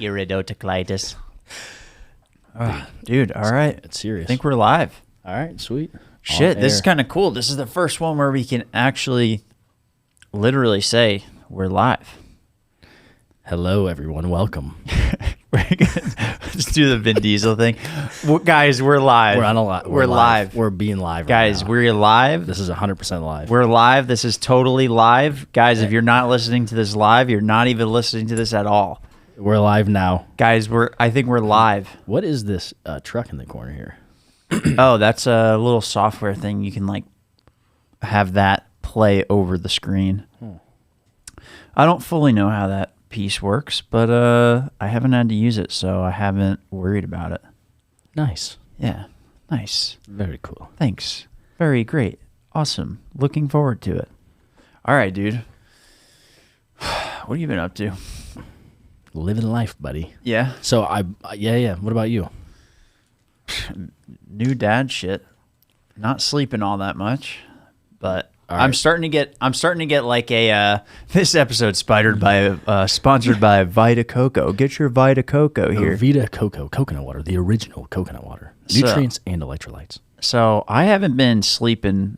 iridocyclitis. Dude, all right. It's serious. I think we're live. All right, sweet. Shit, this is kind of cool. This is the first one where we can actually literally say we're live. Hello, everyone. Welcome. Let's do the Vin Diesel thing. Guys, we're live. We're on a lot. We're live. We're being live Guys, right now. we're live. This is 100% live. We're live. This is totally live. Guys, if you're not listening to this live, you're not even listening to this at all. We're live now. Guys, I think we're live. What is this truck in the corner here? Oh, that's a little software thing. You can like have that play over the screen. I don't fully know how that piece works, but I haven't had to use it, so I haven't worried about it. Nice. Yeah, nice. Very cool. Thanks. Very great. Awesome. Looking forward to it. All right, dude. What have you been up to? Living life, buddy. Yeah. So yeah. What about you? New dad shit. Not sleeping all that much, but all right. I'm starting to get like a this episode sponsored by Vita Coco. Get your Vita Coco here. Vita Coco coconut water, the original coconut water. Nutrients and electrolytes. So I haven't been sleeping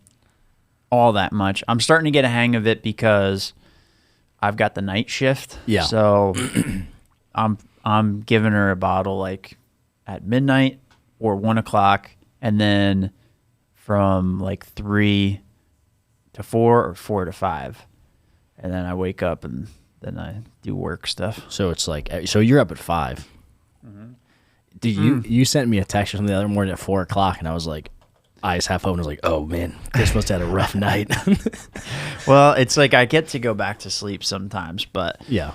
all that much. I'm starting to get a hang of it because I've got the night shift. Yeah. So I'm giving her a bottle like at midnight or 1 o'clock, and then from like 3 to 4 or 4 to 5, and then I wake up and then I do work stuff. So it's like, so you're up at 5. Mm-hmm. Dude, you sent me a text or something the other morning at 4 o'clock, and I was like, eyes half open. I was like, oh man, Chris must have had a rough night. Well, it's like I get to go back to sleep sometimes, but yeah,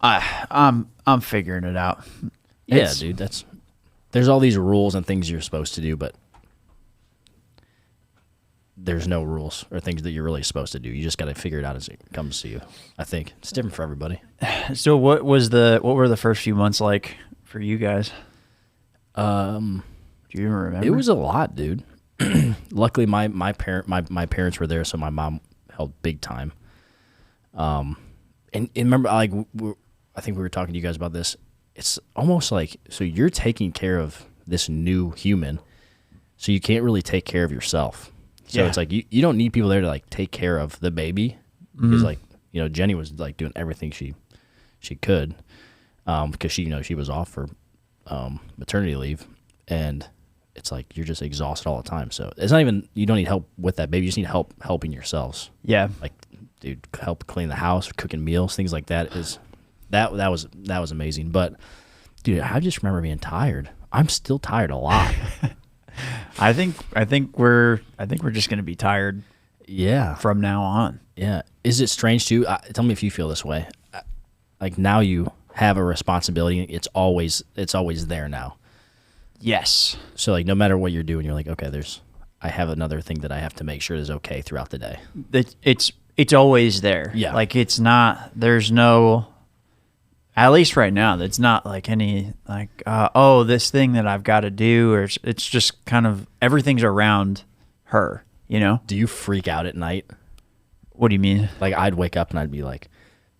I'm figuring it out. Yeah, dude, there's all these rules and things you're supposed to do, but there's no rules or things that you're really supposed to do. You just got to figure it out as it comes to you. I think it's different for everybody. So what were the first few months like for you guys? Do you even remember? It was a lot, dude. Luckily, my parents were there, so my mom held big time. And remember, like, I think we were talking to you guys about this. It's almost like, so you're taking care of this new human, so you can't really take care of yourself. So it's like you don't need people there to like take care of the baby, because like, you know, Jenny was like doing everything she could, because she was off for maternity leave, and it's like you're just exhausted all the time. So it's not even, you don't need help with that baby. You just need help helping yourselves. Yeah. Like, dude, help clean the house, cooking meals, things like that that was amazing. But dude, I just remember being tired. I'm still tired a lot. I think we're just gonna be tired. Yeah. From now on. Yeah. Is it strange too? Tell me if you feel this way. Like, now you have a responsibility. It's always there now. Yes. So like, no matter what you're doing, you're like, okay, I have another thing that I have to make sure is okay throughout the day. It's always there. Yeah. Like, there's no, at least right now, that's not like any like, this thing that I've got to do, or it's just kind of everything's around her, you know? Do you freak out at night? What do you mean? Like, I'd wake up and I'd be like,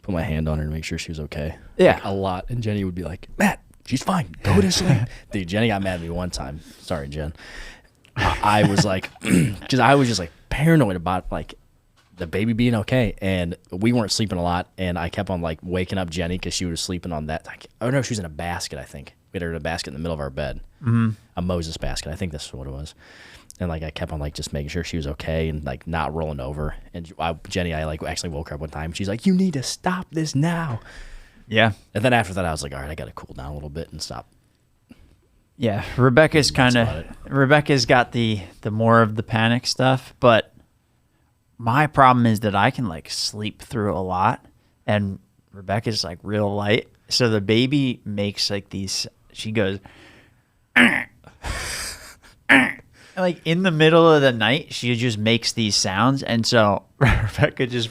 put my hand on her to make sure she was okay. Yeah. Like, a lot. And Jenny would be like, Matt, she's fine. Go to sleep. Dude, Jenny got mad at me one time. Sorry, Jen. I was like, because I was just like paranoid about like the baby being okay, and we weren't sleeping a lot, and I kept on like waking up Jenny because she was sleeping on that. Like, I don't know if she was in a basket. I think we had her in a basket in the middle of our bed, a Moses basket. I think that's what it was. And like, I kept on like just making sure she was okay and like not rolling over. And Jenny, I like actually woke her up one time. She's like, "You need to stop this now." Yeah. And then after that, I was like, all right, I got to cool down a little bit and stop. Yeah, Rebecca's got the more of the panic stuff, but my problem is that I can like sleep through a lot, and Rebecca's like real light. So the baby makes like these, she goes, like in the middle of the night, she just makes these sounds. And so Rebecca just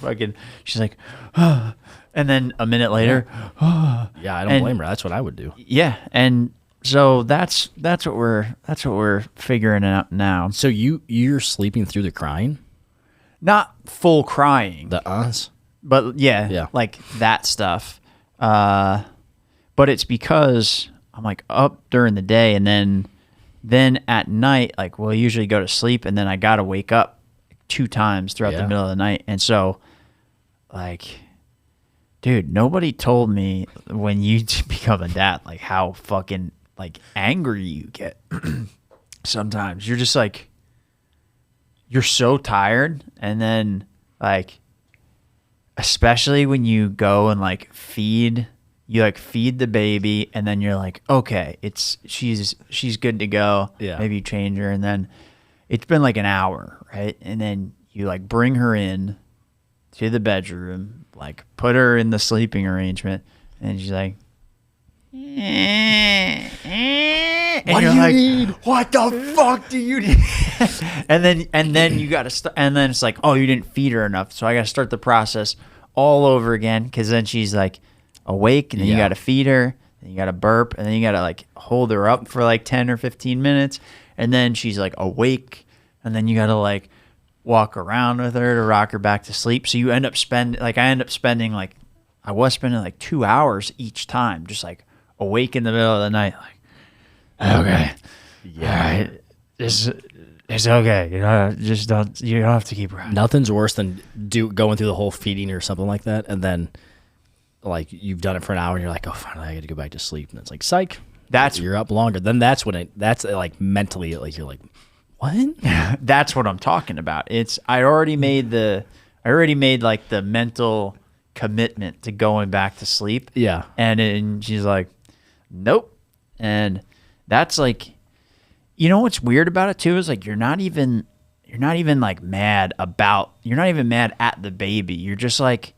she's like, and then a minute later, yeah, I don't blame her. That's what I would do. Yeah. And so that's what we're figuring out now. So you're sleeping through the crying? Not full crying. The uhs? But yeah, like that stuff. But but it's because I'm like up during the day, and then at night, like we'll usually go to sleep, and then I gotta wake up 2 times throughout the middle of the night. And so like, dude, nobody told me when you become a dad, like how fucking like angry you get. Sometimes you're just like, you're so tired, and then like, especially when you go and like feed the baby, and then you're like, okay, she's good to go. Yeah. Maybe you change her, and then it's been like an hour, right? And then you like bring her in to the bedroom, like put her in the sleeping arrangement, and she's like, and what you're do you like, need? what the fuck do you need? and then you gotta and then it's like, oh, you didn't feed her enough, so I gotta start the process all over again, because then she's like awake, and then you gotta feed her, and you gotta burp, and then you gotta like hold her up for like 10 or 15 minutes, and then she's like awake, and then you gotta like walk around with her to rock her back to sleep. So you end up spending like, I was spending like 2 hours each time, just like awake in the middle of the night, like, okay, all right, it's okay, you know, you don't have to keep her. Nothing's worse than going through the whole feeding or something like that, and then like you've done it for an hour, and you're like, oh, finally I got to go back to sleep, and it's like, psych, you're up longer. Then that's when that's like mentally, like you're like, what? That's what I'm talking about. I already made like the mental commitment to going back to sleep. Yeah. And she's like, nope. And that's like, you know what's weird about it too is like you're not even like mad at the baby. You're just like,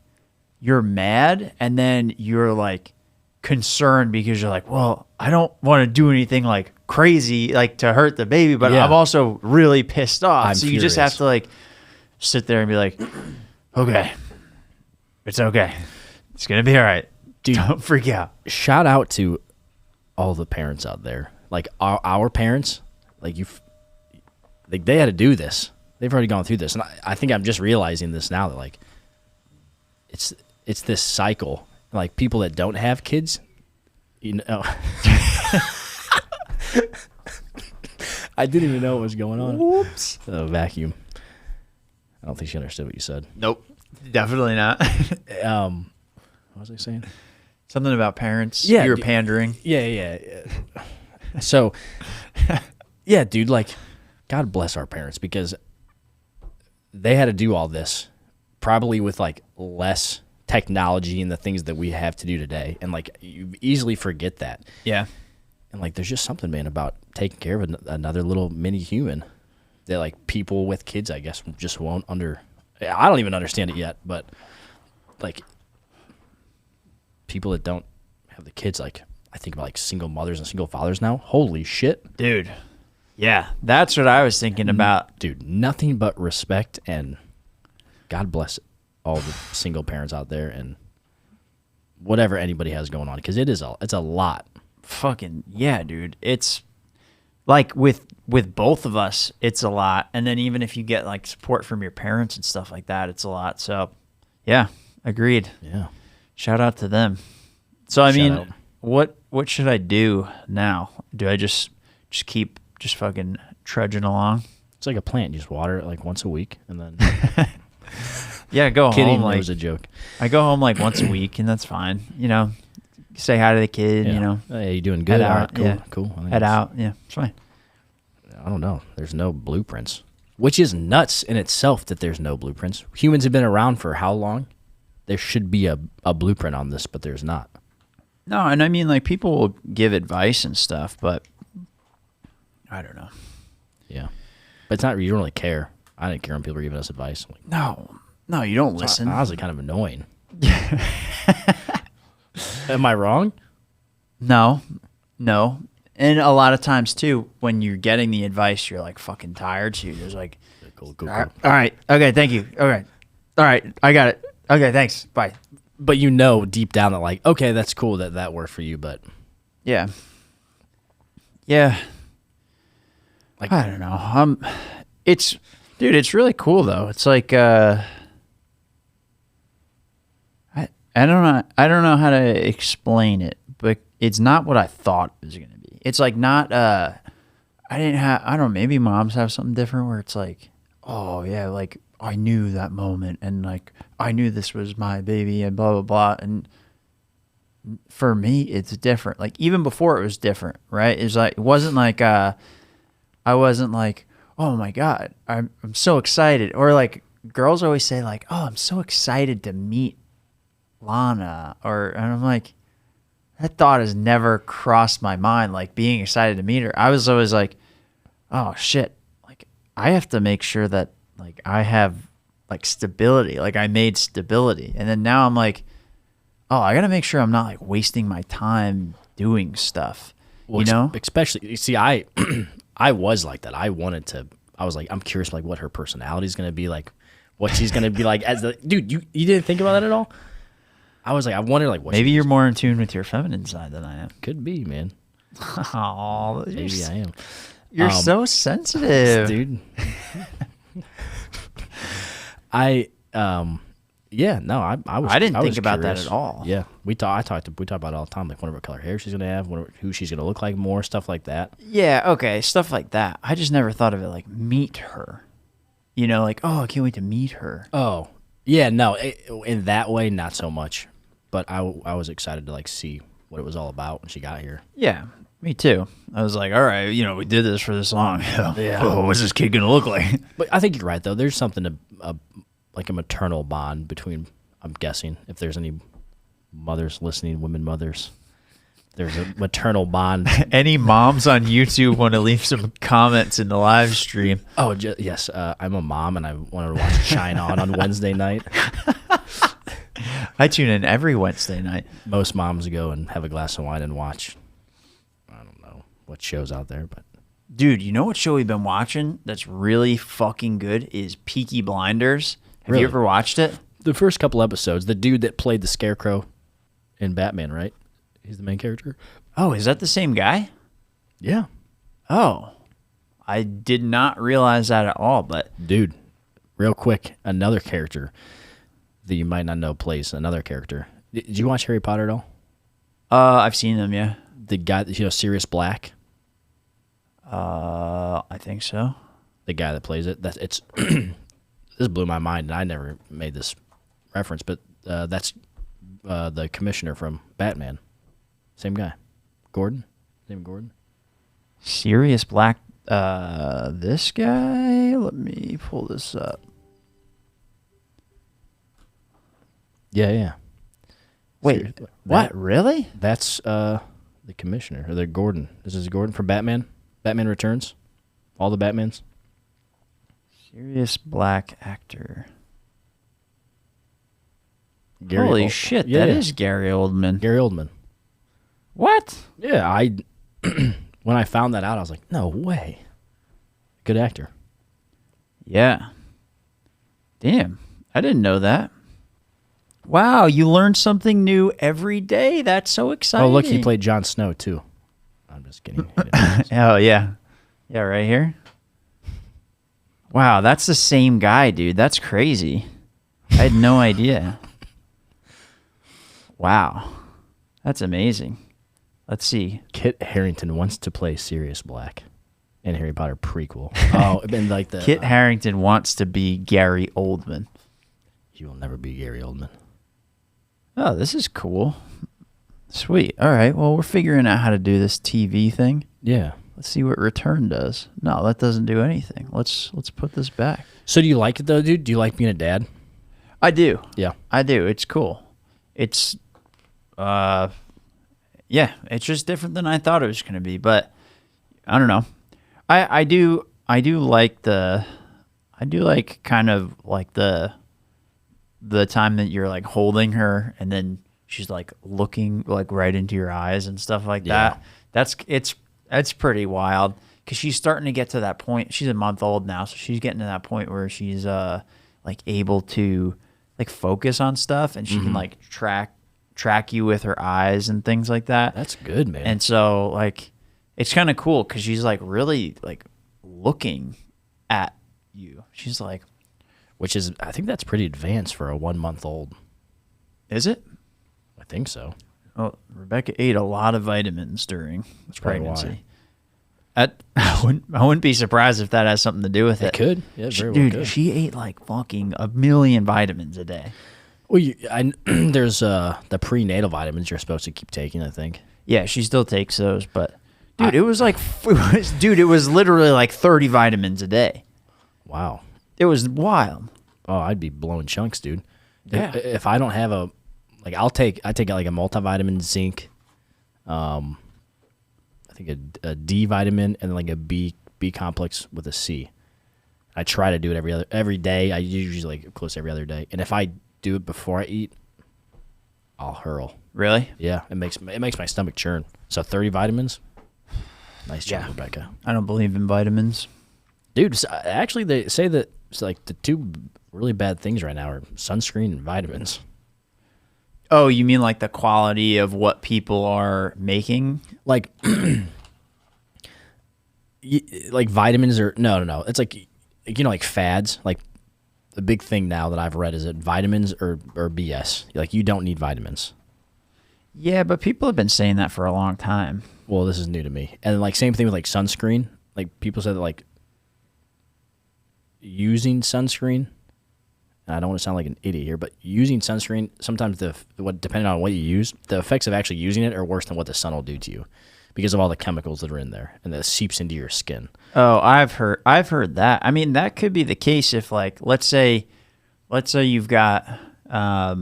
you're mad, and then you're like concerned because you're like, well, I don't want to do anything like crazy like to hurt the baby, but I'm also really pissed off. So you just have to like sit there and be like, okay, it's okay, it's gonna be all right, dude, don't freak out. Shout out to all the parents out there, like our parents, like they had to do this. They've already gone through this, and I think I'm just realizing this now, that like it's this cycle. Like people that don't have kids, you know. I didn't even know what was going on. Whoops. Vacuum. I don't think she understood what you said. Nope, definitely not. What was I saying? Something about parents. Yeah, you were pandering. Yeah. So, yeah, dude, like, God bless our parents, because they had to do all this probably with like less technology and the things that we have to do today, and like you easily forget that. Yeah. And like there's just something, man, about taking care of another little mini human that like people with kids, I guess, just won't I don't even understand it yet, but like people that don't have the kids, like I think about like single mothers and single fathers now. Holy shit, dude. Yeah, that's what I was thinking about. Dude, nothing but respect, and God bless all the single parents out there and whatever anybody has going on, because it's a lot. Fucking yeah, dude. It's like with both of us, it's a lot. And then even if you get like support from your parents and stuff like that, it's a lot. So yeah, agreed. Yeah. Shout out to them. So I mean, out. what should I do now? Do I just keep fucking trudging along? It's like a plant. You just water it like once a week, and then yeah, go home. Like, it was a joke. I go home like once a week, and that's fine. You know, say hi to the kid. Yeah. You know, hey, you doing good? Head out. All right, cool, Yeah. cool. Head out. Yeah, it's fine. I don't know. There's no blueprints, which is nuts in itself that there's no blueprints. Humans have been around for how long? There should be a blueprint on this, but there's not. No, and I mean, like, people will give advice and stuff, but I don't know. Yeah. But it's not, you don't really care. I didn't care when people were giving us advice. Like, no, you don't listen. It's honestly kind of annoying. Am I wrong? No. And a lot of times, too, when you're getting the advice, you're, like, fucking tired, so you're just like, Cool. All right, okay, thank you. Okay. All right, I got it. Okay, thanks. Bye. But you know deep down that, like, okay, that's cool that worked for you, but... Yeah. Like, I don't know. It's really cool though. It's like I don't know how to explain it, but it's not what I thought it was gonna be. It's like not I don't know, maybe moms have something different where it's like, oh yeah, like I knew that moment and like I knew this was my baby and blah blah blah. And for me it's different. Like even before it was different, right? It's like it wasn't like I wasn't like, oh my God, I'm so excited. Or like girls always say like, oh, I'm so excited to meet Lana. And I'm like, that thought has never crossed my mind, like being excited to meet her. I was always like, oh shit, like I have to make sure that like I have like stability, like I made stability. And then now I'm like, oh, I got to make sure I'm not like wasting my time doing stuff, well, especially, you see, I was like that. I was like, I'm curious like what her personality is going to be like, what she's going to be like as the dude. You didn't think about that at all? I was like, I wonder like what. Maybe you're more in tune with your feminine side than I am. Could be, man. Oh, maybe I am. You're so sensitive, dude. I didn't think about curious. that at all. Yeah, we talk about it all the time. Like, wonder what color hair she's gonna have, who she's gonna look like, more stuff like that. Yeah, okay, stuff like that. I just never thought of it like meet her. You know, like, oh, I can't wait to meet her. Oh, yeah, no, in that way, not so much. But I was excited to like see what it was all about when she got here. Yeah, me too. I was like, all right, we did this for this long. Yeah. Oh, what's this kid gonna look like? But I think you're right though. There's something like a maternal bond between. I'm guessing if there's any mothers listening, women mothers, there's a maternal bond. Any moms on YouTube want to leave some comments in the live stream? Oh, yes. I'm a mom, and I wanted to watch Cheine On Wednesday night. I tune in every Wednesday night. Most moms go and have a glass of wine and watch, I don't know what show's out there. But dude, you know what show we've been watching that's really fucking good is Peaky Blinders. Have you ever watched it? The first couple episodes, the dude that played the Scarecrow in Batman, right? He's the main character. Oh, is that the same guy? Yeah. Oh, I did not realize that at all. But dude, real quick, another character that you might not know plays another character. Did you watch Harry Potter at all? I've seen them, yeah. The guy that Sirius Black. I think so. The guy that plays it. It's this blew my mind, and I never made this reference, but that's the commissioner from Batman. Same guy. Gordon? Name Gordon? Sirius Black. This guy? Let me pull this up. Yeah. Wait, what? Really? That's the commissioner, or the Gordon. This is Gordon from Batman. Batman Returns. All the Batmans. Sirius Black actor. Holy shit, that is Gary Oldman. Gary Oldman. What? Yeah, when I found that out, I was like, no way. Good actor. Yeah. Damn, I didn't know that. Wow, you learn something new every day. That's so exciting. Oh, look, he played Jon Snow, too. I'm just kidding. Oh, yeah. Yeah, right here. Wow, that's the same guy, dude. That's crazy. I had no idea. Wow. That's amazing. Let's see. Kit Harington wants to play Sirius Black in Harry Potter prequel. Oh, and like the Kit Harington wants to be Gary Oldman. He will never be Gary Oldman. Oh, this is cool. Sweet. All right. Well, we're figuring out how to do this TV thing. Yeah. Let's see what Return does. No, that doesn't do anything. Let's put this back. So do you like it though, dude? Do you like being a dad? I do. Yeah. I do. It's cool. It's yeah, it's just different than I thought it was going to be, but I don't know. I do like kind of like the time that you're like holding her and then she's like looking like right into your eyes and stuff like that. That's pretty wild because she's starting to get to that point. She's a month old now, so she's getting to that point where she's like able to like focus on stuff and she can like track you with her eyes and things like that. That's good, man. And so like it's kind of cool because she's like really like looking at you. She's like, which is, I think that's pretty advanced for a 1 month old. Is it? I think so. Oh, Rebecca ate a lot of vitamins during probably why. pregnancy. I wouldn't be surprised if that has something to do with it. It could. Yeah, very well Dude, could. she ate like fucking a million vitamins a day. Well, there's the prenatal vitamins you're supposed to keep taking, I think. Yeah, she still takes those, but dude, it was literally like 30 vitamins a day. Wow. It was wild. Oh, I'd be blowing chunks, dude. Yeah. If I don't have I take like a multivitamin, zinc, I think a D vitamin, and like a B complex with a C. I try to do it every day. I usually like close every other day. And if I do it before I eat, I'll hurl. Really? Yeah, it makes my stomach churn. So 30 vitamins. Nice job, Yeah. Rebecca. I don't believe in vitamins. Dude, actually they say that it's like the two really bad things right now are sunscreen and vitamins. Oh, you mean like the quality of what people are making? Like like vitamins are no. It's like like fads. Like the big thing now that I've read is that vitamins are BS. Like you don't need vitamins. Yeah, but people have been saying that for a long time. Well, this is new to me. And like same thing with like sunscreen. Like people said that like using sunscreen, and I don't want to sound like an idiot here, but using sunscreen, sometimes depending on what you use, the effects of actually using it are worse than what the sun will do to you because of all the chemicals that are in there and that seeps into your skin. Oh, I've heard that. I mean, that could be the case if like let's say you've got I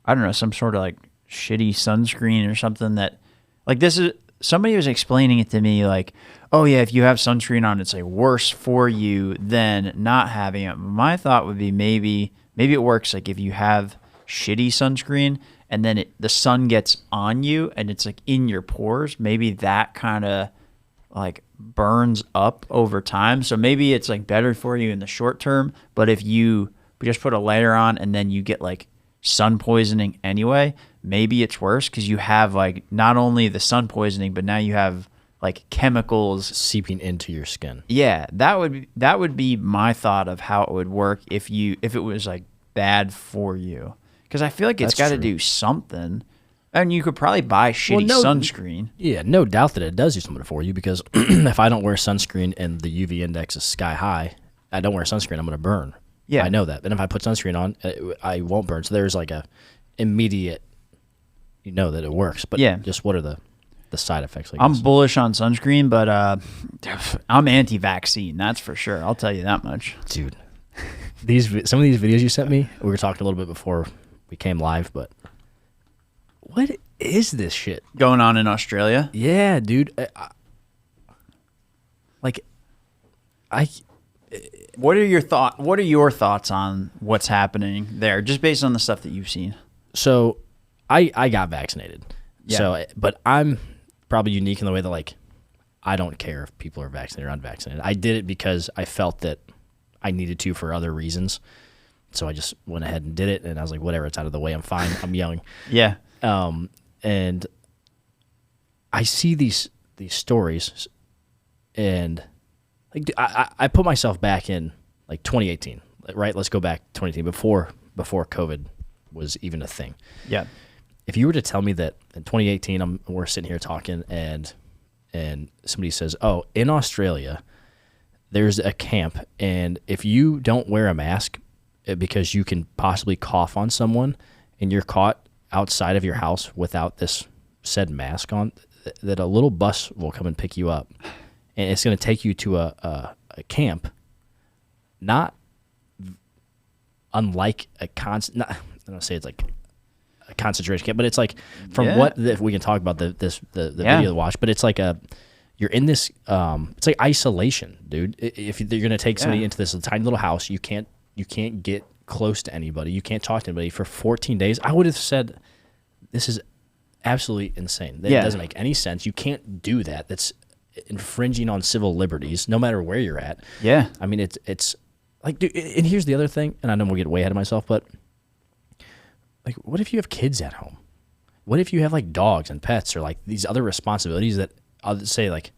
don't know, some sort of like shitty sunscreen or something that like this is somebody was explaining it to me like, oh yeah, if you have sunscreen on, it's like worse for you than not having it. My thought would be maybe it works like if you have shitty sunscreen and then the sun gets on you and it's like in your pores, maybe that kind of like burns up over time. So maybe it's like better for you in the short term, but if you just put a layer on and then you get like sun poisoning anyway, maybe it's worse because you have like not only the sun poisoning, but now you have like chemicals seeping into your skin. Yeah, that would be my thought of how it would work if it was like bad for you. Because I feel like it's got to do something. And you could probably buy shitty sunscreen. Yeah, no doubt that it does do something for you because if I don't wear sunscreen and the UV index is sky high, I don't wear sunscreen, I'm going to burn. Yeah. I know that. And if I put sunscreen on, I won't burn. So there's like a immediate, that it works. But just what are the side effects? I'm bullish on sunscreen, but I'm anti-vaccine, that's for sure. I'll tell you that much. Dude, some of these videos you sent me, we were talking a little bit before we came live, but what is this shit going on in Australia? Yeah, dude. What are your thoughts on what's happening there, just based on the stuff that you've seen? So, I got vaccinated. Yeah. So, but I'm probably unique in the way that like I don't care if people are vaccinated or unvaccinated. I did it because I felt that I needed to for other reasons. So I just went ahead and did it, and I was like, whatever, it's out of the way. I'm fine. I'm young. Yeah. And I see these stories, and like I put myself back in like 2018, right? Let's go back to 2018 before COVID was even a thing. Yeah. If you were to tell me that in 2018 we're sitting here talking and somebody says, "Oh, in Australia there's a camp, and if you don't wear a mask because you can possibly cough on someone and you're caught outside of your house without this said mask on, that a little bus will come and pick you up, and it's going to take you to a camp, not unlike I don't say it's like a concentration camp, but it's like if we can talk about the video to watch, but it's like you're in this it's like isolation, dude. If you're going to take somebody into this tiny little house, you can't get close to anybody. You can't talk to anybody for 14 days. I would have said this is absolutely insane. It doesn't make any sense. You can't do that. That's infringing on civil liberties, no matter where you're at. Yeah. I mean, it's like, dude, and here's the other thing, and I know we'll get way ahead of myself, but like, what if you have kids at home? What if you have like dogs and pets or like these other responsibilities that I'll say like,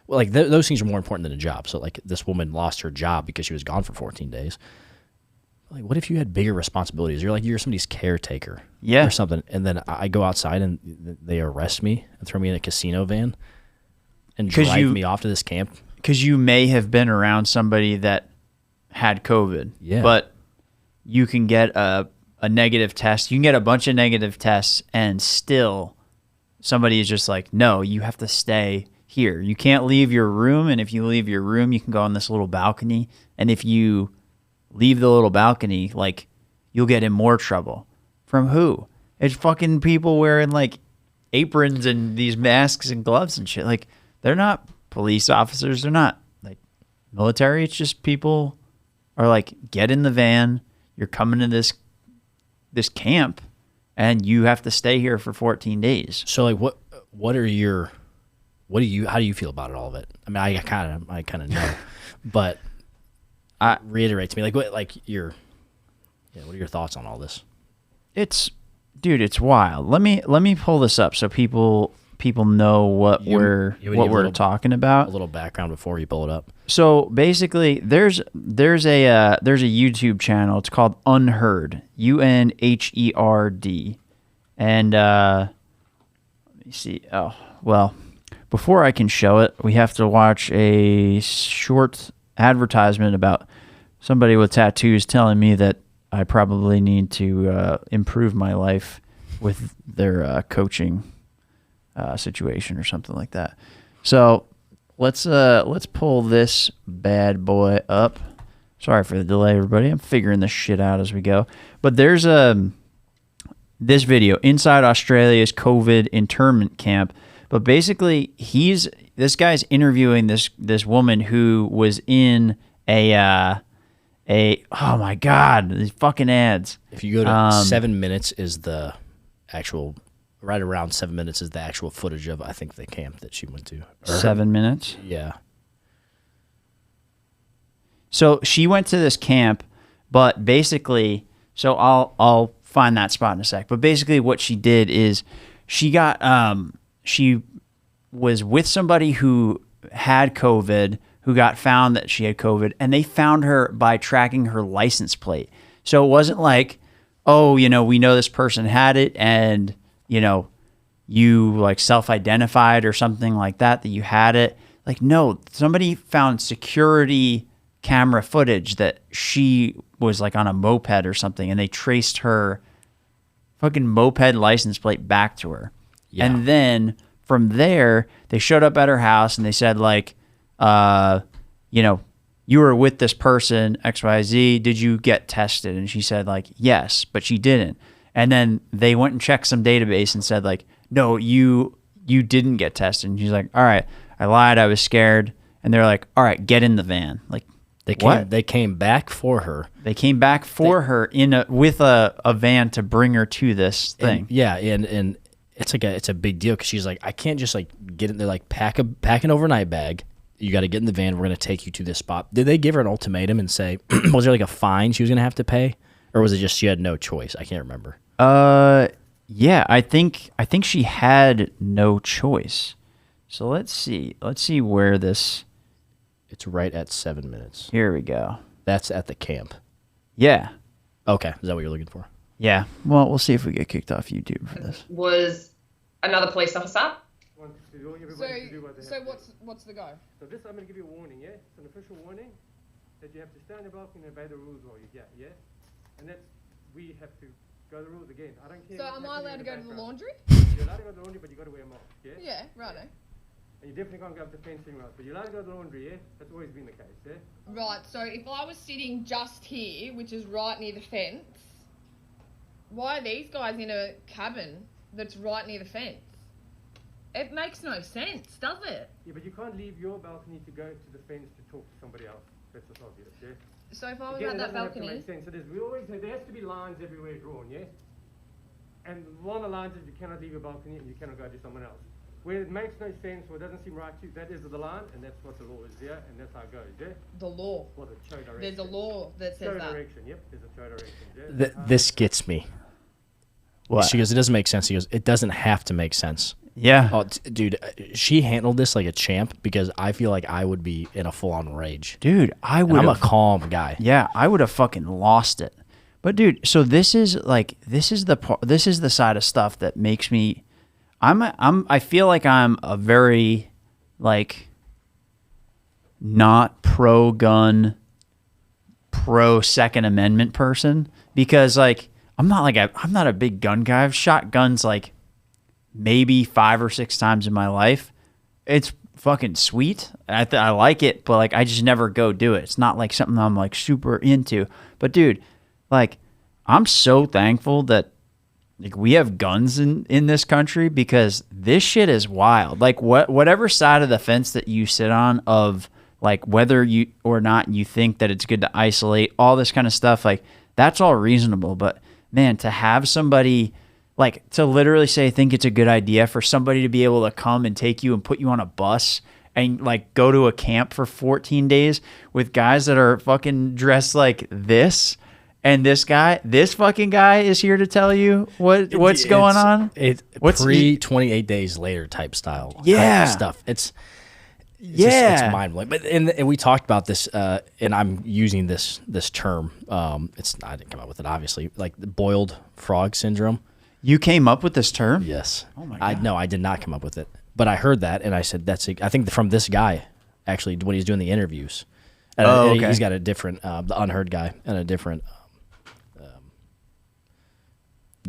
well, like those things are more important than a job. So like this woman lost her job because she was gone for 14 days. like, what if you had bigger responsibilities? You're somebody's caretaker, Yeah. or something. And then I go outside and they arrest me and throw me in a casino van and drive me off to this camp. Because you may have been around somebody that had COVID. Yeah. But you can get a negative test. You can get a bunch of negative tests, and still somebody is just like, no, you have to stay here. You can't leave your room, and if you leave your room, you can go on this little balcony. And if you leave the little balcony, like, you'll get in more trouble. From who? It's fucking people wearing, like, aprons and these masks and gloves and shit. Like, they're not police officers. They're not, like, military. It's just people are like, get in the van. You're coming to this camp, and you have to stay here for 14 days. So, like, how do you feel about it, all of it? I mean, I kind of know, but reiterate to me, like, what are your thoughts on all this? It's wild. Let me pull this up so people know what we're talking about. A little background before you pull it up. So basically, there's a YouTube channel. It's called Unheard, UNHERD, and let me see. Oh well, before I can show it, we have to watch a short advertisement about somebody with tattoos telling me that I probably need to improve my life with their coaching situation or something like that. So let's pull this bad boy up. Sorry for the delay, everybody. I'm figuring this shit out as we go. But there's this video, Inside Australia's COVID internment camp. But basically, this guy's interviewing this woman who was in a oh my god, these fucking ads. If you go to 7 minutes is the actual, right around 7 minutes is the actual footage of, I think, the camp that she went to. 7 minutes? Yeah. So she went to this camp, but basically, so I'll find that spot in a sec. But basically what she did is she was with somebody who had COVID, who got found that she had COVID, and they found her by tracking her license plate. So it wasn't like, oh, we know this person had it, and, you like self-identified or something like that you had it. Like, no, somebody found security camera footage that she was like on a moped or something, and they traced her fucking moped license plate back to her. Yeah. And then from there, they showed up at her house and they said, like, you were with this person, XYZ, did you get tested? And she said, like, yes, but she didn't. And then they went and checked some database and said, like, no, you didn't get tested. And she's like, all right, I lied, I was scared. And they're like, all right, get in the van. Like, They came back for her. They came back for her with a van to bring her to this thing. And it's a big deal because she's like, I can't just like get in there, like pack an overnight bag. You got to get in the van. We're going to take you to this spot. Did they give her an ultimatum and say, was there like a fine she was going to have to pay, or was it just she had no choice? I can't remember. Yeah, I think she had no choice. So let's see where this. It's right at 7 minutes. Here we go. That's at the camp. Yeah. Okay. Is that what you're looking for? Yeah. Well, we'll see if we get kicked off YouTube for this. Was another police officer. So what's the go? So this, I'm going to give you a warning, yeah? It's an official warning that you have to stand above and obey the rules while you get, yeah? And that's, we have to go the rules again. I don't care. So am I allowed to go to the laundry? You're allowed to go to the laundry, but you got to wear a mask, yeah? Yeah, righto. And you definitely can't go up to fencing rods, but you're allowed to go to the laundry, yeah? That's always been the case, yeah? Right, so if I was sitting just here, which is right near the fence, why are these guys in a cabin that's right near the fence? It makes no sense, does it? Yeah, but you can't leave your balcony to go to the fence to talk to somebody else. That's just obvious, yeah? So if I was Again, at that balcony... Have to make sense. So there has to be lines everywhere drawn, yeah? And one of the lines is you cannot leave your balcony and you cannot go to someone else. Where it makes no sense or it doesn't seem right to you, that is the line, and that's what the law is, yeah? And that's how it goes, yeah? The law. Well, the show direction. There's a law that says show that. Direction, yep, there's a show direction, yeah? This gets me. What? She goes, it doesn't make sense. He goes, it doesn't have to make sense. Yeah. Oh, dude, she handled this like a champ because I feel like I would be in a full-on rage. Dude, I'm a calm guy. Yeah, I would have fucking lost it. But dude, so this is the side of stuff that makes me I feel like I'm a very like not pro gun, pro Second Amendment person, because like I'm not a big gun guy. I've shot guns like maybe 5 or 6 times in my life. It's fucking sweet. I like it, but like I just never go do it. It's not like something I'm like super into. But dude, like I'm so thankful that like we have guns in this country, because this shit is wild. Like whatever side of the fence that you sit on, of like whether you or not you think that it's good to isolate, all this kind of stuff, like that's all reasonable. But man, to have somebody like to literally say, I think it's a good idea for somebody to be able to come and take you and put you on a bus and like go to a camp for 14 days with guys that are fucking dressed like this. And this fucking guy is here to tell you what's going on. It's pre 28 days later type style. Yeah. Stuff. It's mind blowing. But and we talked about this, and I'm using this term. I didn't come up with it, obviously. Like the boiled frog syndrome. You came up with this term? Yes. Oh my God. I did not come up with it, but I heard that, and I said I think from this guy actually when he's doing the interviews. And okay. He's got a different the unheard guy and a different.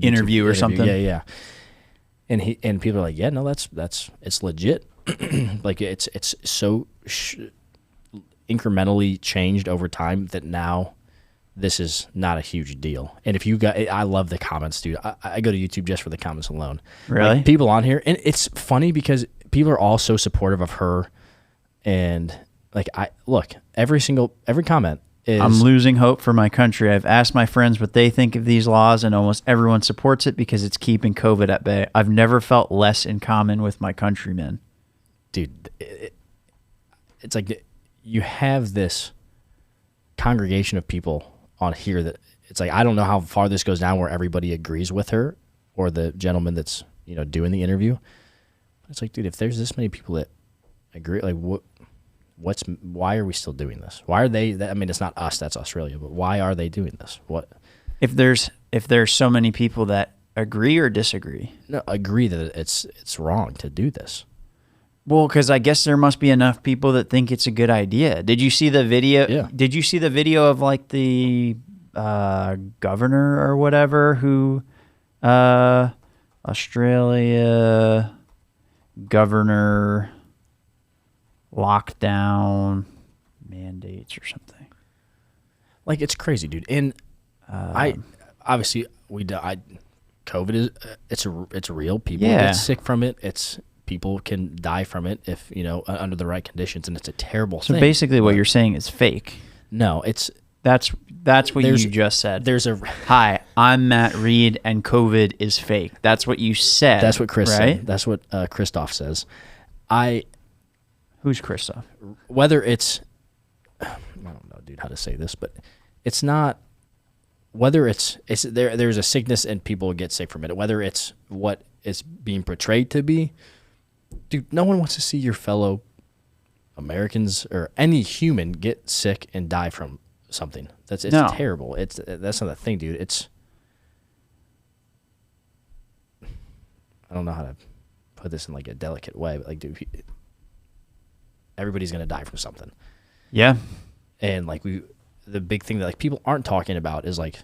Interview or something. Yeah. And people are like, yeah, no, that's it's legit. Like it's so incrementally changed over time that now this is not a huge deal. And if you got, I love the comments, dude. I go to YouTube just for the comments alone. Really? Like, people on here, and it's funny because people are all so supportive of her, and like every comment. I'm losing hope for my country. I've asked my friends what they think of these laws, and almost everyone supports it because it's keeping COVID at bay. I've never felt less in common with my countrymen. Dude, it's like you have this congregation of people on here that it's like, I don't know how far this goes down where everybody agrees with her or the gentleman that's doing the interview. It's like, dude, if there's this many people that agree, like why are we still doing this? Why are they? I mean, it's not us. That's Australia. But why are they doing this? What? If there's so many people that agree or disagree? No, agree that it's wrong to do this. Well, because I guess there must be enough people that think it's a good idea. Did you see the video? Yeah. Did you see the video of like the governor or whatever who Australia governor lockdown mandates or something? Like, it's crazy, dude. And I obviously COVID is it's real. People get sick from it. People can die from it if under the right conditions, and it's a terrible thing. So basically, what you're saying is fake. No, that's what you just said. Hi, I'm Matt Reed, and COVID is fake. That's what you said. That's what Chris right? said. That's what Christoph says. Who's Christoph? Whether it's, I don't know, dude, how to say this, but it's not. Whether there's a sickness and people get sick from it. Whether it's what it's being portrayed to be, dude, no one wants to see your fellow Americans or any human get sick and die from something. It's terrible. That's not the thing, dude. I don't know how to put this in like a delicate way, but like, dude, everybody's gonna die from something. Yeah. And like the big thing that like people aren't talking about is like,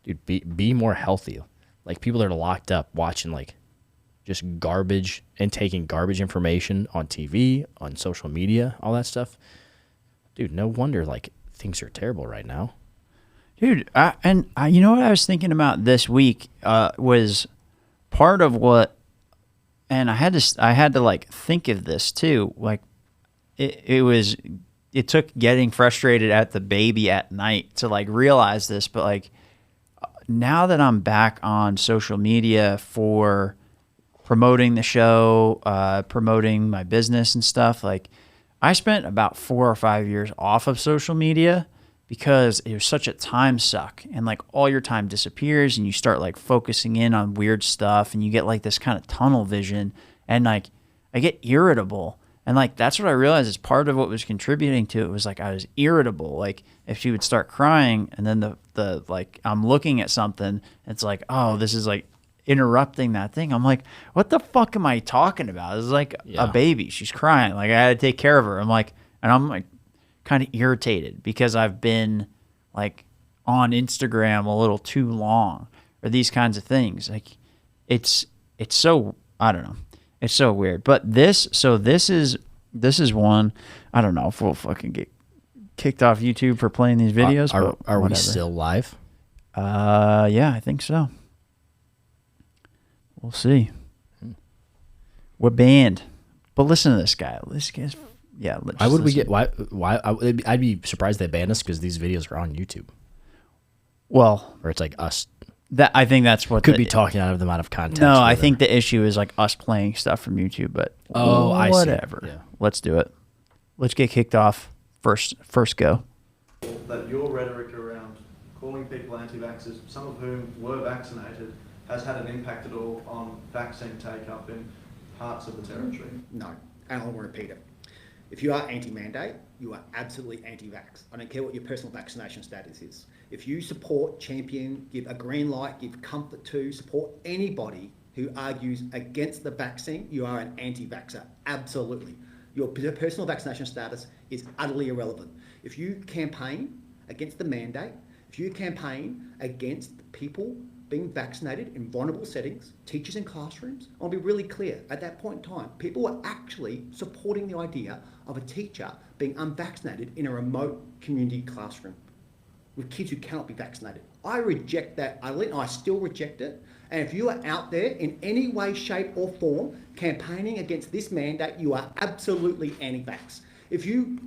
dude, be more healthy. Like, people that are locked up watching like just garbage and taking garbage information on TV, on social media, all that stuff. Dude, no wonder like things are terrible right now. Dude, you know what I was thinking about this week was part of what, and I had to like think of this too. Like, it took getting frustrated at the baby at night to like realize this, but like now that I'm back on social media for promoting the show, promoting my business and stuff, like I spent about 4 or 5 years off of social media because it was such a time suck, and like all your time disappears and you start like focusing in on weird stuff and you get like this kind of tunnel vision, and like I get irritable. And like that's what I realized is part of what was contributing to it was like I was irritable. Like if she would start crying and then the like I'm looking at something, it's like, oh, this is like interrupting that thing. I'm like, what the fuck am I talking about? This is like a baby. She's crying. Like I had to take care of her. I'm like kind of irritated because I've been like on Instagram a little too long or these kinds of things. Like it's so, I don't know. It's so weird. But this is one, I don't know if we'll fucking get kicked off YouTube for playing these videos. Are we still live? Yeah, I think so. We'll see. We're banned. But listen to this guy. This guy's, yeah. Why would we get, why, I'd be surprised they banned us because these videos are on YouTube. Well. Or it's like us. That I think that's what could be talking out of them out of context. No, I think the issue is like us playing stuff from YouTube, but whatever. I see. Yeah. Let's do it. Let's get kicked off first go. That your rhetoric around calling people anti-vaxxers, some of whom were vaccinated, has had an impact at all on vaccine take-up in parts of the territory? No, and I want to repeat it. If you are anti-mandate, you are absolutely anti-vax. I don't care what your personal vaccination status is. If you support, champion, give a green light, give comfort to, support anybody who argues against the vaccine, you are an anti-vaxxer, absolutely. Your personal vaccination status is utterly irrelevant. If you campaign against the mandate, if you campaign against people being vaccinated in vulnerable settings, teachers in classrooms, I'll be really clear, at that point in time, people were actually supporting the idea of a teacher being unvaccinated in a remote community classroom with kids who cannot be vaccinated. I reject that utterly, and I still reject it. And if you are out there in any way, shape or form campaigning against this mandate, you are absolutely anti-vax. If you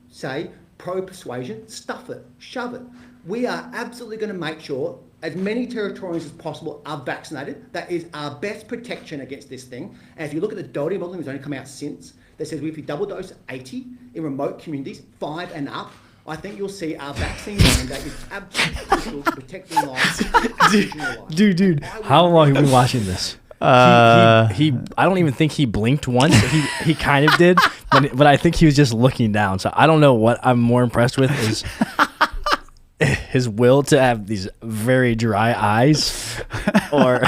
say pro-persuasion, stuff it, shove it. We are absolutely going to make sure as many Territorians as possible are vaccinated. That is our best protection against this thing. And if you look at the dole modelling that's only come out since, that says if you double dose 80 in remote communities, 5 and up, I think you'll see our vaccine mandate is absolutely crucial to protecting lives. Dude, how long have you been watching this? I don't even think he blinked once. He kind of did, but I think he was just looking down. So I don't know what I'm more impressed with is his will to have these very dry eyes, or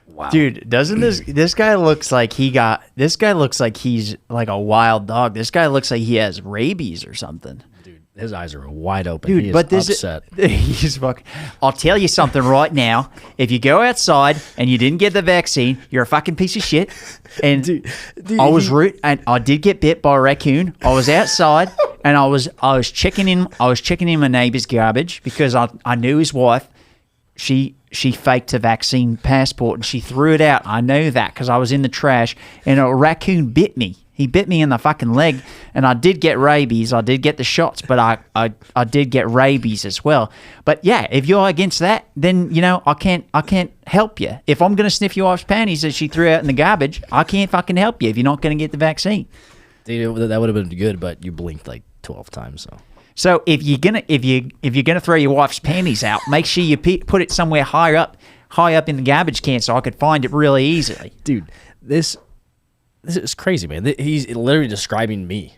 wow, dude, doesn't this guy looks like this guy looks like he's like a wild dog. This guy looks like he has rabies or something. Dude, his eyes are wide open. Dude, he but is upset. He's fucking. I'll tell you something right now. If you go outside and you didn't get the vaccine, you're a fucking piece of shit. And dude, I was rude, and I did get bit by a raccoon. I was outside and I was checking in my neighbor's garbage because I knew his wife. She faked a vaccine passport and she threw it out. I know that because I was in the trash and a raccoon bit me. He bit me in the fucking leg, and I did get rabies. I did get the shots, but I did get rabies as well. But yeah, if you're against that, then I can't help you. If I'm gonna sniff your wife's panties that she threw out in the garbage, I can't fucking help you if you're not gonna get the vaccine. Dude, that would have been good, but you blinked like 12 times. So if you're gonna throw your wife's panties out, make sure you put it somewhere high up in the garbage can so I could find it really easily. Dude, this is crazy, man. He's literally describing me.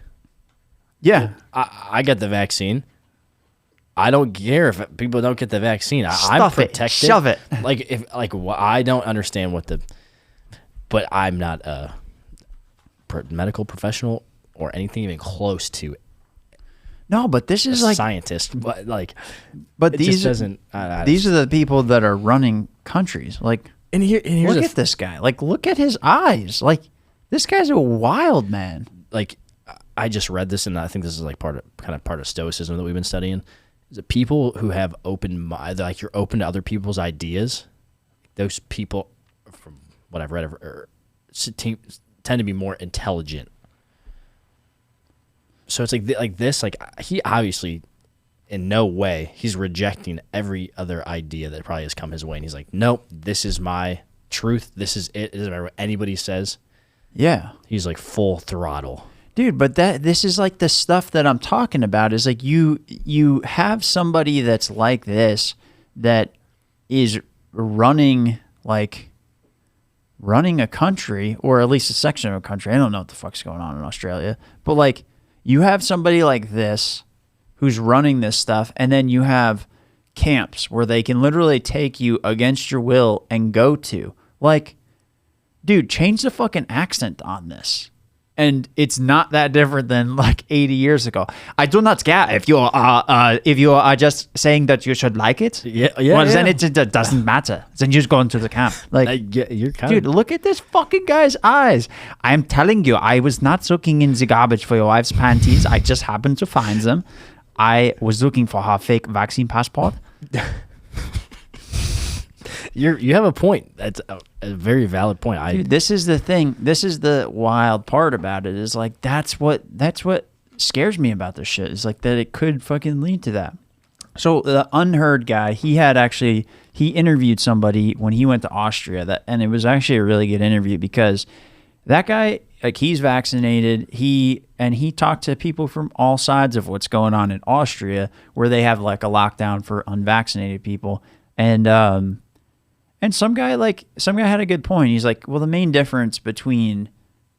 Yeah. I get the vaccine. I don't care if people don't get the vaccine. I'm protected. Shove it. I don't understand but I'm not a medical professional or anything even close to it. No, but this is like scientist, but these doesn't. These are the people that are running countries. Like, and here's look at this guy. Like, look at his eyes. Like, this guy's a wild man. Like, I just read this, and I think this is like part of stoicism that we've been studying. Is that people who have open mind, like you're open to other people's ideas. Those people, from what I've read, tend to be more intelligent. So it's like this. Like he obviously, in no way, he's rejecting every other idea that probably has come his way, and he's like, nope, this is my truth. This is it. It doesn't matter what anybody says. Yeah, he's like full throttle, dude. But this is like the stuff that I'm talking about. Is like you have somebody that's like this that is running like running a country, or at least a section of a country. I don't know what the fuck's going on in Australia, but like you have somebody like this who's running this stuff, and then you have camps where they can literally take you against your will and go to. Like, dude, change the fucking accent on this. And it's not that different than like 80 years ago. I do not care if you are just saying that you should like it. Well, then it doesn't matter. Then you just go into the camp. Like, you're kind dude, look at this fucking guy's eyes. I'm telling you, I was not looking in the garbage for your wife's panties. I just happened to find them. I was looking for her fake vaccine passport. You have a point. That's a very valid point. Dude, this is the thing. This is the wild part about it. Is like that's what scares me about this shit. Is like that it could fucking lead to that. So the Unheard guy, he interviewed somebody when he went to Austria, and it was actually a really good interview because that guy, like, he's vaccinated. He talked to people from all sides of what's going on in Austria, where they have like a lockdown for unvaccinated people. And some guy had a good point. He's like, well, the main difference between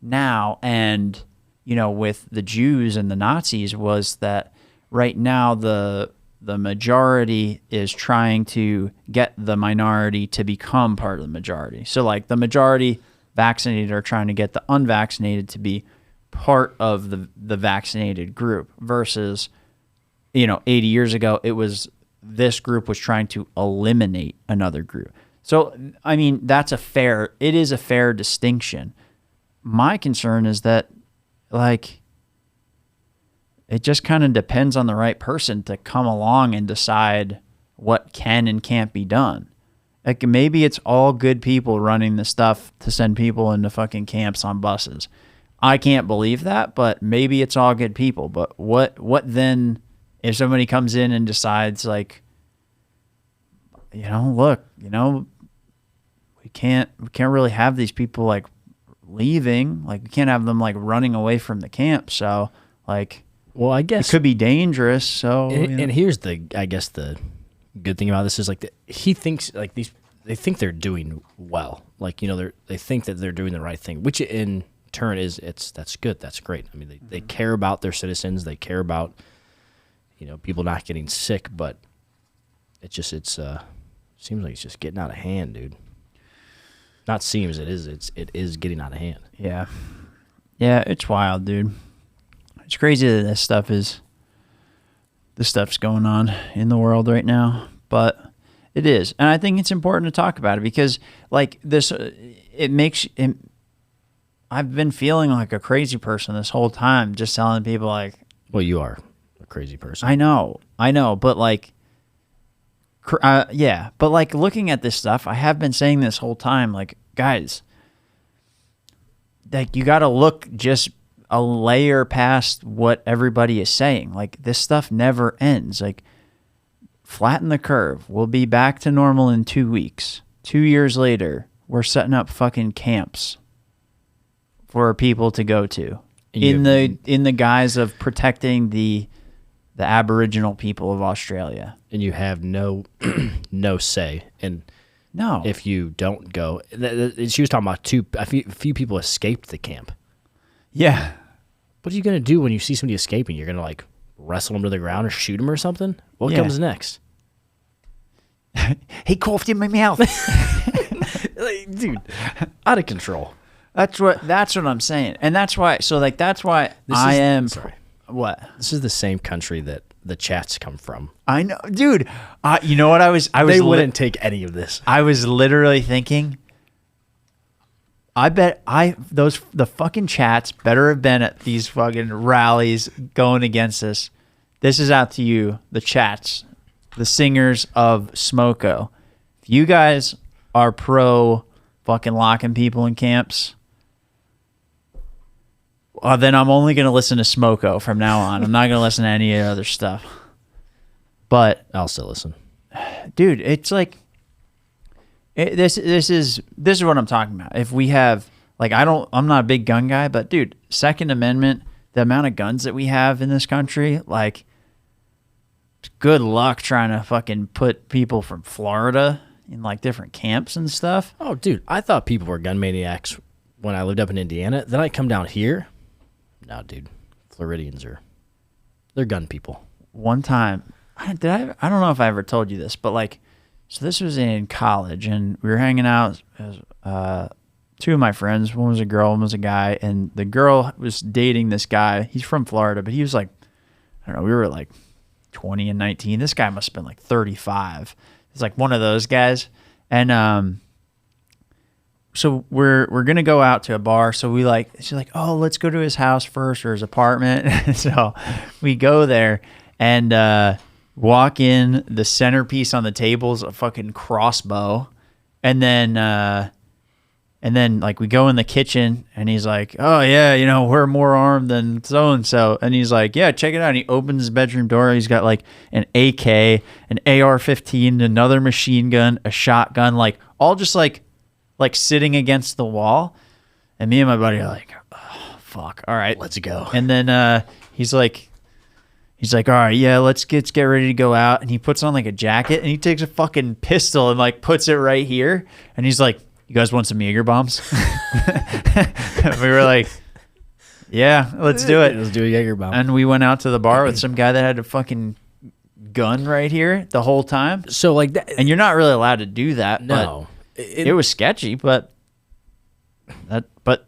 now and, with the Jews and the Nazis was that right now the majority is trying to get the minority to become part of the majority. So like the majority vaccinated are trying to get the unvaccinated to be part of the vaccinated group versus, 80 years ago, this group was trying to eliminate another group. So, I mean, it is a fair distinction. My concern is that, like, it just kind of depends on the right person to come along and decide what can and can't be done. Like, maybe it's all good people running the stuff to send people into fucking camps on buses. I can't believe that, but maybe it's all good people. But what then if somebody comes in and decides, like, look, we can't really have these people like leaving. Like, we can't have them like running away from the camp. So, like, well, I guess it could be dangerous. So, and here's the good thing about this is like he thinks like they think they're doing well. Like, they think that they're doing the right thing, which in turn that's good. That's great. I mean, they care about their citizens. They care about, people not getting sick, but it seems like it's just getting out of hand, dude. Not seems, it is getting out of hand. Yeah. Yeah, it's wild, dude. It's crazy that this stuff's going on in the world right now, but it is. And I think it's important to talk about it because, like, I've been feeling like a crazy person this whole time, just telling people, like... Well, you are a crazy person. I know, but, like... yeah, but like looking at this stuff, I have been saying this whole time, like, guys, like, you got to look just a layer past what everybody is saying. Like, this stuff never ends. Like, flatten the curve. We'll be back to normal in 2 weeks. 2 years later, we're setting up fucking camps for people to go to in the guise of protecting the Aboriginal people of Australia. And you have no say. And no, if you don't go, she was talking about a few people escaped the camp. Yeah. What are you going to do when you see somebody escaping? You're going to like wrestle them to the ground or shoot them or something? What comes next? He coughed in my mouth. Dude, out of control. That's what I'm saying. And that's why, Sorry. What? This is the same country that the chats come from. I know, dude. You know what I was they wouldn't take any of this. I was literally thinking, I bet the fucking chats better have been at these fucking rallies going against us. This is out to you, the chats, the singers of Smoko. If you guys are pro fucking locking people in camps, then I'm only going to listen to Smoko from now on. I'm not going to listen to any other stuff. But I'll still listen. Dude, it's like this is what I'm talking about. If we have, like, I'm not a big gun guy, but dude, Second Amendment, the amount of guns that we have in this country, like, good luck trying to fucking put people from Florida in like different camps and stuff. Oh, dude, I thought people were gun maniacs when I lived up in Indiana. Then I come down here. No, dude, Floridians they're gun people. One time, I don't know if I ever told you this, but like, so this was in college, and we were hanging out. Two of my friends, one was a girl, one was a guy, and the girl was dating this guy. He's from Florida, but he was like, I don't know, we were like 20 and 19. This guy must have been like 35. He's like one of those guys. And so we're gonna go out to a bar. So she's like, oh, let's go to his house first, or his apartment. So we go there and walk in. The centerpiece on the table is a fucking crossbow, and then like we go in the kitchen, and he's like, oh yeah, you know, we're more armed than so and so. And he's like, yeah, check it out. And he opens his bedroom door. He's got like an AK, an AR-15, another machine gun, a shotgun, like all just like sitting against the wall. And me and my buddy are like, oh, fuck, all right, let's go. And then he's like, all right, yeah, let's get ready to go out. And he puts on like a jacket, and he takes a fucking pistol and like puts it right here. And he's like, you guys want some Jaeger bombs? We were like, yeah, let's do it. Let's do a Jaeger bomb. And we went out to the bar with some guy that had a fucking gun right here the whole time. So like that, and you're not really allowed to do that. no, but it was sketchy, but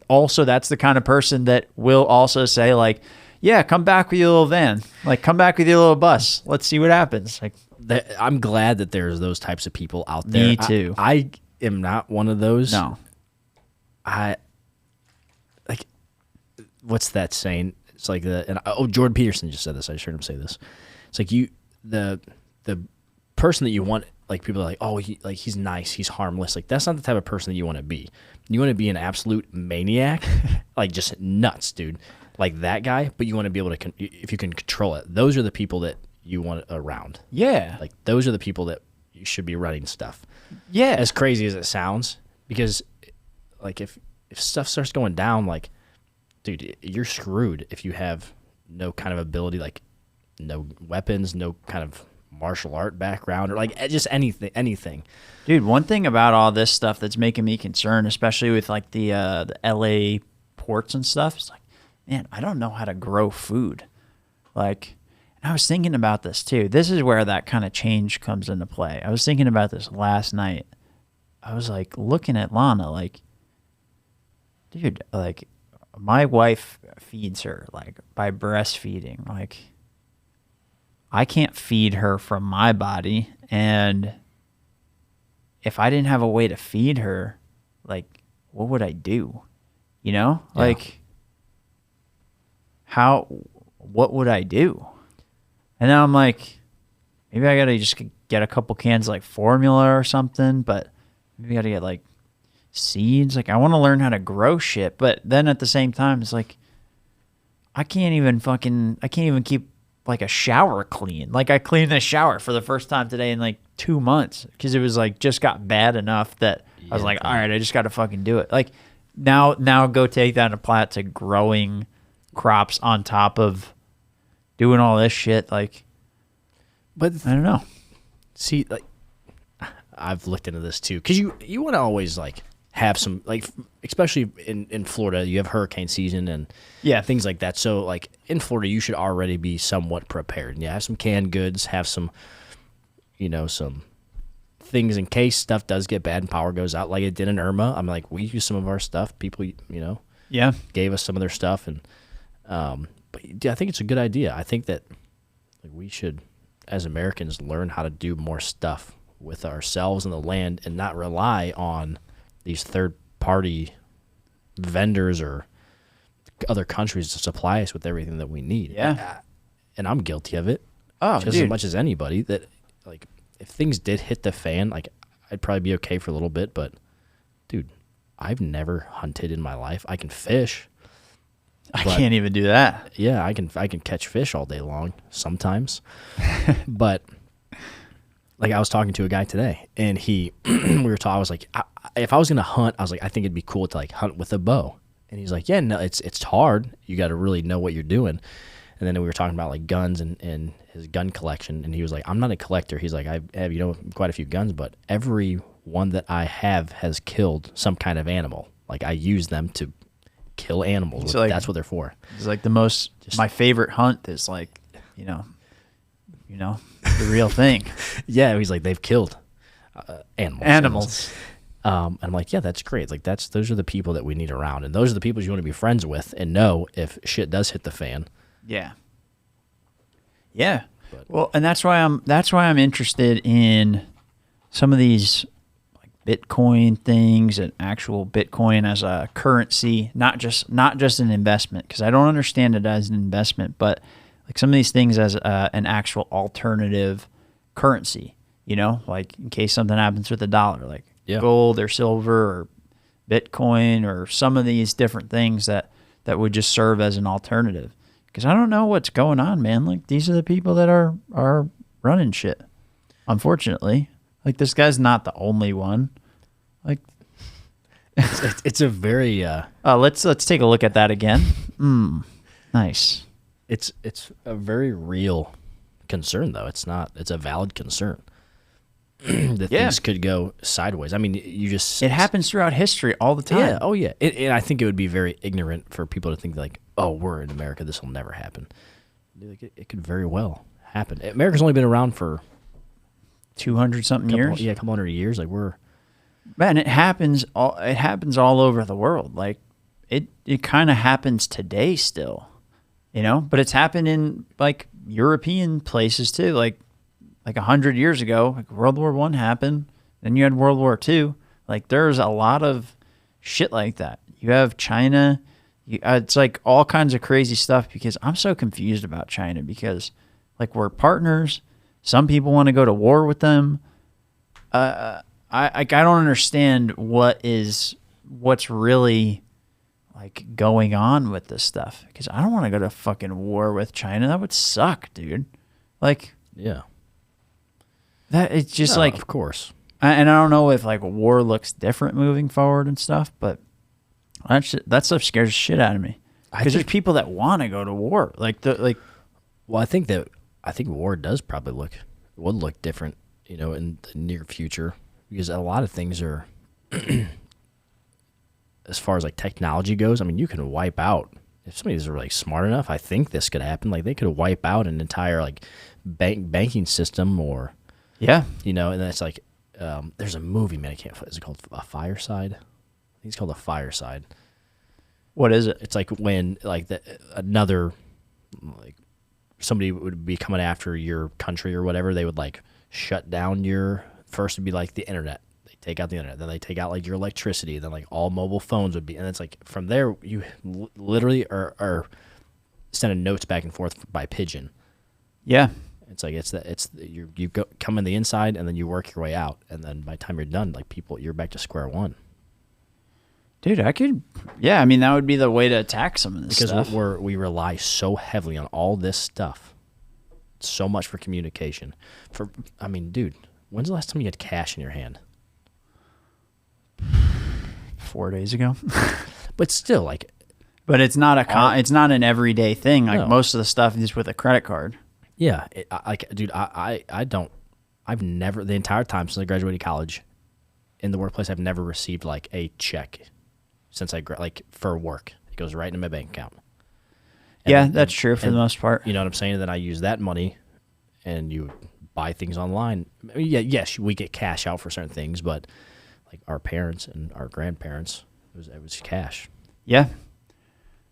also that's the kind of person that will also say like, yeah, come back with your little van, like come back with your little bus. Let's see what happens. Like, I'm glad that there's those types of people out there. Me too. I am not one of those. No. I like, what's that saying? It's like Jordan Peterson just said this. I just heard him say this. It's like the person that you want, like people are like, oh, he's nice, he's harmless. Like that's not the type of person that you want to be. You want to be an absolute maniac, like just nuts, dude. Like that guy, but you want to be able to, if you can control it. Those are the people that you want around. Yeah. Like those are the people that you should be running stuff. Yeah. As crazy as it sounds, because like if stuff starts going down, like, dude, you're screwed if you have no kind of ability, like no weapons, no kind of martial art background, or like just anything. Dude, one thing about all this stuff that's making me concerned, especially with like the LA ports and stuff, is like, man, I don't know how to grow food. Like, and I was thinking about this too. This is where that kind of change comes into play. I was thinking about this last night. I was like looking at Lana, like, dude, like my wife feeds her like by breastfeeding. Like, I can't feed her from my body, and if I didn't have a way to feed her, like, what would I do? You know, Yeah. like, what would I do? And now I'm like, maybe I gotta just get a couple cans of like formula or something, but maybe I gotta get like seeds. Like, I want to learn how to grow shit, but then at the same time, it's like, I can't even keep like a shower clean. Like, I cleaned the shower for the first time today in like 2 months because it was like just got bad enough that I was like, all right, I just got to fucking do it. Like, now go take that and apply it to growing crops on top of doing all this shit. Like, But I don't know. see, like, I've looked into this too, because you want to always like have some, like, especially in Florida, you have hurricane season and things like that. So like in Florida, you should already be somewhat prepared. Yeah, have some canned goods, have some, some things in case stuff does get bad and power goes out, like it did in Irma. I'm like, we use some of our stuff. People, gave us some of their stuff, and but I think it's a good idea. I think that like we should, as Americans, learn how to do more stuff with ourselves and the land, and not rely on these third-party vendors or other countries to supply us with everything that we need. Yeah. And I'm guilty of it. Oh, just dude. as much as anybody. That, like, if things did hit the fan, like, I'd probably be okay for a little bit. But, dude, I've never hunted in my life. I can fish. I can't even do that. Yeah, I can catch fish all day long sometimes. But like, I was talking to a guy today, and we were talking. I was like, if I was gonna hunt, I was like, I think it'd be cool to like hunt with a bow. And he's like, yeah, no, it's hard. You got to really know what you're doing. And then we were talking about like guns and his gun collection, and he was like, I'm not a collector. He's like, I have quite a few guns, but every one that I have has killed some kind of animal. Like I use them to kill animals. So, like, that's what they're for. It's like my favorite hunt is like, the real thing. Yeah, he's like, they've killed animals. And I'm like, yeah, that's great. Like those are the people that we need around, and those are the people you want to be friends with and know if shit does hit the fan. Yeah. Yeah. Well, and that's why I'm interested in some of these like Bitcoin things and actual Bitcoin as a currency, not just an investment, because I don't understand it as an investment, but like some of these things as an actual alternative currency, like in case something happens with the dollar, like gold or silver or Bitcoin or some of these different things that would just serve as an alternative. Because I don't know what's going on, man. Like, these are the people that are running shit, unfortunately. Like, this guy's not the only one. Like, it's a very let's take a look at that again. Nice. It's a very real concern, though. It's a valid concern. That things could go sideways. I mean, it happens throughout history all the time. Yeah. Oh, yeah. And I think it would be very ignorant for people to think like, oh, we're in America, this will never happen. It could very well happen. America's only been around for 200 something years. Yeah, a couple hundred years. Like man, it happens all over the world. Like it kind of happens today still, but it's happened in like European places too. Like 100 years ago, like World War I happened, then you had World War II. Like there's a lot of shit like that. You have China. It's like all kinds of crazy stuff because I'm so confused about China because like we're partners. Some people want to go to war with them. I don't understand what's really like going on with this stuff because I don't want to go to fucking war with China. That would suck, dude. Like, yeah. That it's just of course. And I don't know if like war looks different moving forward and stuff, but that stuff scares the shit out of me. Because there's people that want to go to war, Well, I think war does probably would look different, in the near future because a lot of things are, as far as like technology goes. I mean, you can wipe out if somebody's like smart enough. I think this could happen. Like they could wipe out an entire like banking system or. Yeah. And that's like, there's a movie, man, is it called Fireside? I think it's called A Fireside. What is it? It's like when, like, somebody would be coming after your country or whatever, they would, like, shut down first would be, like, the internet. They take out the internet. Then they take out, like, your electricity. Then, like, all mobile phones would be, and it's like, from there, you literally are sending notes back and forth by pigeon. Yeah. It's like you come in the inside and then you work your way out, and then by the time you're done, like you're back to square one. Dude, I mean that would be the way to attack some of this stuff. Because we rely so heavily on all this stuff, so much for communication. Dude, when's the last time you had cash in your hand? 4 days ago. But still, like, but it's not it's not an everyday thing. Like most of the stuff is with a credit card. Yeah, dude, I've never, the entire time since I graduated college, in the workplace, I've never received like a check since for work. It goes right into my bank account. That's true for the most part. You know what I'm saying? Then I use that money, and you buy things online. Yes, we get cash out for certain things, but like our parents and our grandparents, it was cash. Yeah,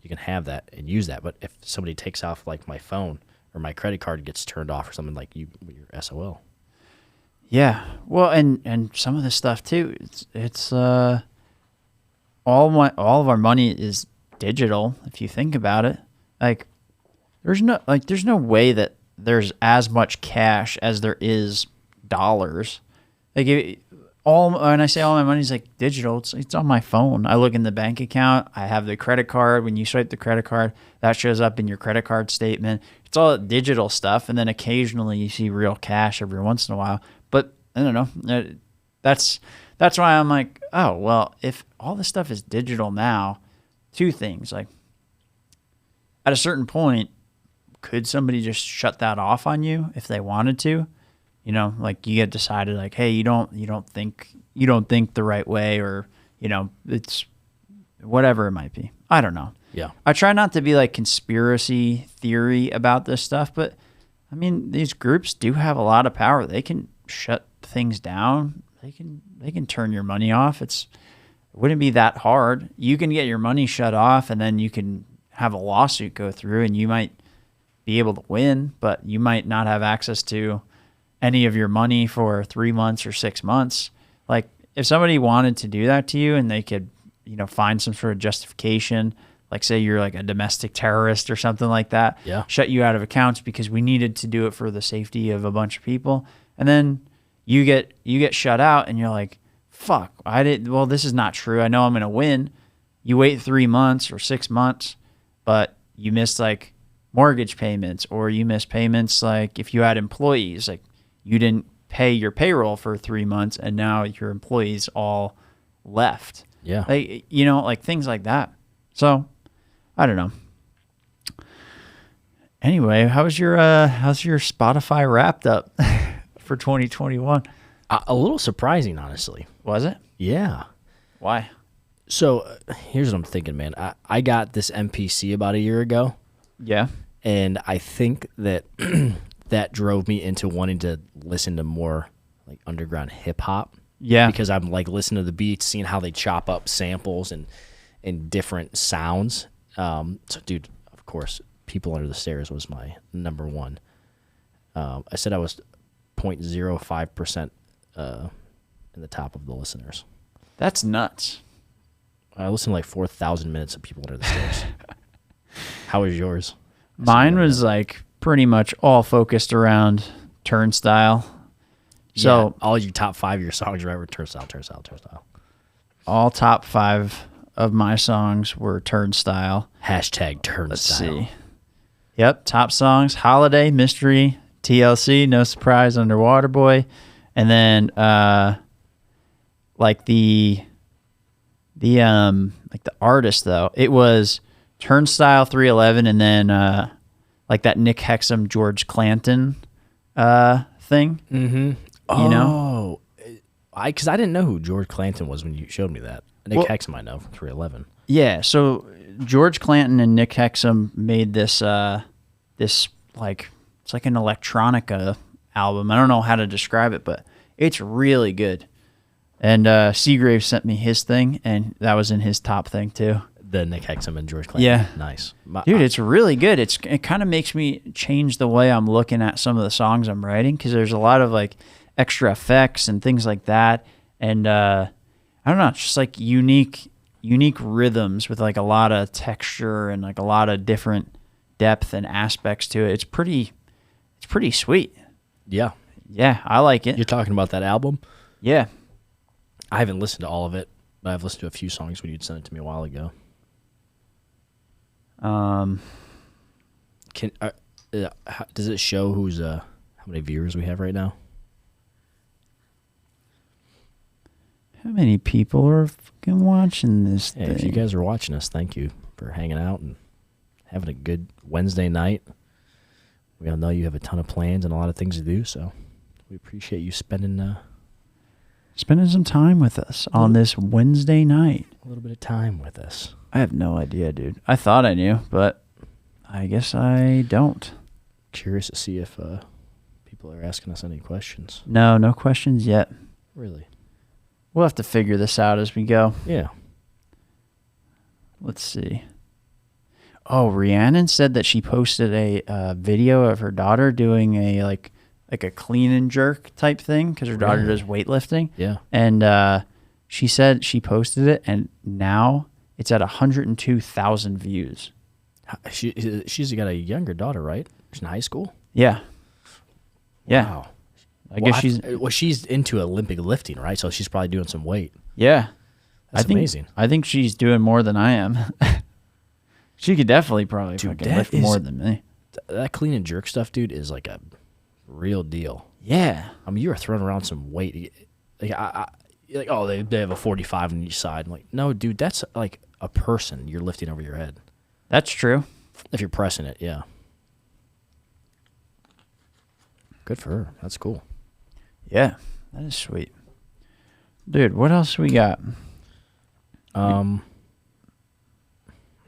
you can have that and use that. But if somebody takes off like my phone, or my credit card gets turned off or something, like you're SOL. Yeah. Well, and some of this stuff too, it's all of our money is digital if you think about it. Like there's no way that there's as much cash as there is dollars. Like when I say all my money is like digital, it's on my phone. I look in the bank account. I have the credit card. When you swipe the credit card, that shows up in your credit card statement. It's all digital stuff, and then occasionally you see real cash every once in a while. But I don't know. That's why I'm like, oh well, if all this stuff is digital now, two things. Like at a certain point, could somebody just shut that off on you if they wanted to? Like you get decided like, hey, you don't think you don't think the right way, or it's whatever it might be. I don't know. Yeah. I try not to be like conspiracy theory about this stuff, but I mean, these groups do have a lot of power. They can shut things down. They can turn your money off. It wouldn't be that hard. You can get your money shut off, and then you can have a lawsuit go through, and you might be able to win, but you might not have access to any of your money for 3 months or 6 months. Like, if somebody wanted to do that to you and they could, find some sort of justification, like say you're like a domestic terrorist or something like that, shut you out of accounts because we needed to do it for the safety of a bunch of people, and then you get shut out, and you're like, fuck, this is not true. I know I'm going to win. You wait 3 months or 6 months, but you missed like mortgage payments, or you missed payments like if you had employees, like you didn't pay your payroll for 3 months, and now your employees all left. Yeah. Like, like things like that. So I don't know. Anyway, how's your Spotify wrapped up for 2021? A little surprising, honestly. Was it? Yeah. Why? So here's what I'm thinking, man. I got this MPC about a year ago. Yeah. And I think that that drove me into wanting to listen to more like underground hip hop. Yeah. Because I'm like listening to the beats, seeing how they chop up samples and different sounds. So, dude, of course, People Under the Stairs was my number one. I said I was 0.05% in the top of the listeners. That's nuts. I listened to like 4,000 minutes of People Under the Stairs. How was yours? Mine was like pretty much all focused around Turnstile. So all your top 5 of your songs, right, were Turnstile. All top 5 of my songs were Turnstile. Hashtag Turnstile. Let's see. Yep, top songs: Holiday, Mystery, TLC, No Surprise, Underwater Boy, and then like the artist though, it was Turnstile, 311, and then like that Nick Hexum, George Clanton thing. Mm-hmm. Oh, because I didn't know who George Clanton was when you showed me that. Nick Hexum, I know from 311. Yeah, so George Clanton and Nick Hexum made this like, it's like an electronica album. I don't know how to describe it, but it's really good. And Seagrave sent me his thing, and that was in his top thing too. The Nick Hexum and George Clanton. Yeah. Nice. Dude, it's really good. it kind of makes me change the way I'm looking at some of the songs I'm writing, because there's a lot of like extra effects and things like that. And I don't know, it's just like unique rhythms with like a lot of texture and like a lot of different depth and aspects to it. It's pretty sweet. Yeah. Yeah, I like it. You're talking about that album? Yeah. I haven't listened to all of it, but I've listened to a few songs when you'd sent it to me a while ago. Does it show how many viewers we have right now? How many people are fucking watching this thing? If you guys are watching us, thank you for hanging out and having a good Wednesday night. We all know you have a ton of plans and a lot of things to do, so we appreciate you spending some time with us on this Wednesday night. A little bit of time with us. I have no idea, dude. I thought I knew, but I guess I don't. Curious to see if people are asking us any questions. No questions yet. Really? We'll have to figure this out as we go. Yeah. Let's see. Oh, Rhiannon said that she posted a video of her daughter doing a like a clean and jerk type thing, because her daughter does weightlifting. Yeah. And she said she posted it, and now it's at 102,000 views. She's got a younger daughter, right? She's in high school? Yeah. Yeah. Wow. I guess she's into Olympic lifting, right? So she's probably doing some weight. Yeah. That's amazing. I think she's doing more than I am. She could definitely probably fucking lift more than me. That clean and jerk stuff, dude, is like a real deal. Yeah. I mean, you are throwing around some weight. Like, they have a 45 on each side. I'm like, no, dude, that's like a person you're lifting over your head. That's true. If you're pressing it, yeah. Good for her. That's cool. Yeah, that is sweet. Dude, what else we got? I don't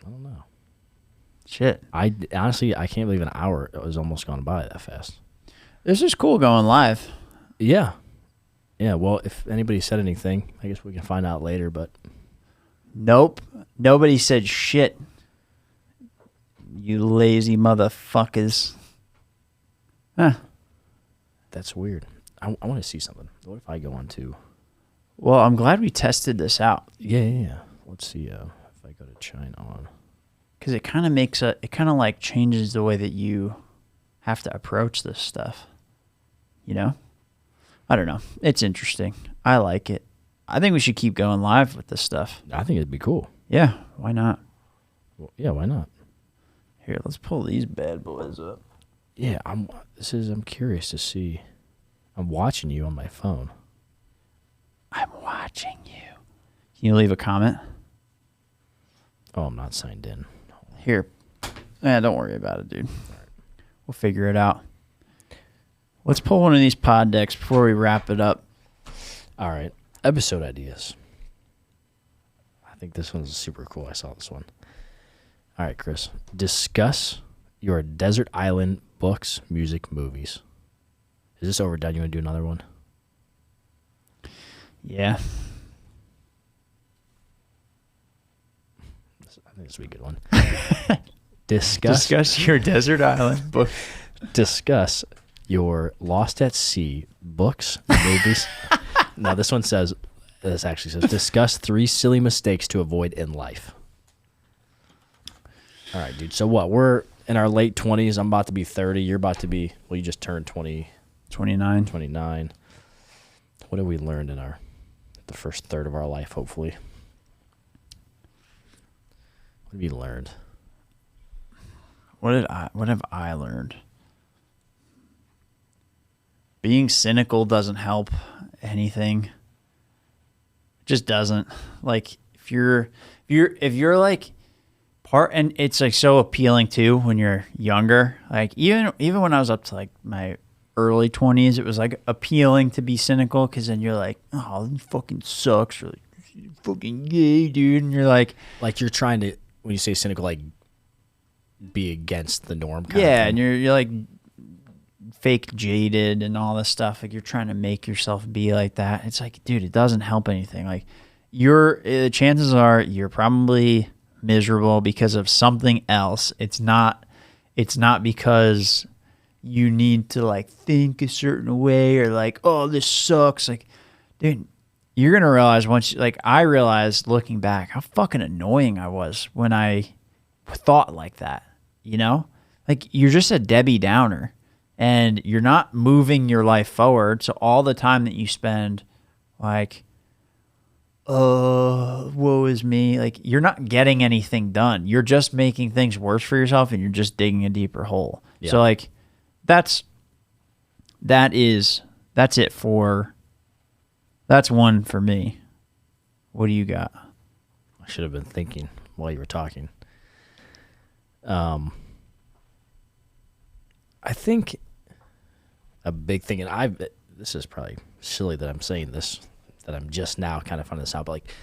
know. Shit. Honestly, I can't believe an hour was almost gone by that fast. This is cool going live. Yeah. Yeah, well, if anybody said anything, I guess we can find out later, but... Nope. Nobody said shit. You lazy motherfuckers. Huh. That's weird. I want to see something. What if I go on to... Well, I'm glad we tested this out. Yeah. Let's see if I go to Cheine On. Because it kind of it kind of like changes the way that you have to approach this stuff. You know? I don't know. It's interesting. I like it. I think we should keep going live with this stuff. I think it'd be cool. Yeah, why not? Well, yeah, why not? Here, let's pull these bad boys up. Yeah, I'm curious to see. I'm watching you on my phone. I'm watching you. Can you leave a comment? Oh, I'm not signed in. Here. Don't worry about it, dude. We'll figure it out. Let's pull one of these pod decks before we wrap it up. All right. Episode ideas. I think this one's super cool. I saw this one. All right, Chris. Discuss your desert island books, music, movies. Is this overdone? You want to do another one? Yeah. I think this will be a good one. Discuss your desert island book. Discuss your Lost at Sea books, movies. Now this actually says, discuss 3 silly mistakes to avoid in life. All right, dude. So what? We're in our late 20s. I'm about to be 30. You're about to be, well, you just turned 29. 29. What have we learned in the first third of our life, hopefully? What have you learned? What have I learned? Being cynical doesn't help anything. It just doesn't. Like if you're like and it's like so appealing too when you're younger. Like even when I was up to like my early 20s, it was like appealing to be cynical because then you're like, oh, this fucking sucks. Or like, you're fucking gay, dude. And you're like you're trying to, when you say cynical, like be against the norm. Kind of yeah, thing. and you're like fake jaded and all this stuff. Like you're trying to make yourself be like that. It's like, dude, it doesn't help anything. Like chances are you're probably miserable because of something else. It's not because you need to like think a certain way or like, oh, this sucks. Like, dude, you're going to realize I realized looking back how fucking annoying I was when I thought like that, you know? Like you're just a Debbie Downer and you're not moving your life forward. So all the time that you spend like, woe is me. Like you're not getting anything done. You're just making things worse for yourself and you're just digging a deeper hole. Yeah. So like that's one for me. What do you got? I should have been thinking while you were talking. I think a big thing, and this is probably silly that I'm saying this, that I'm just now kind of finding this out, but like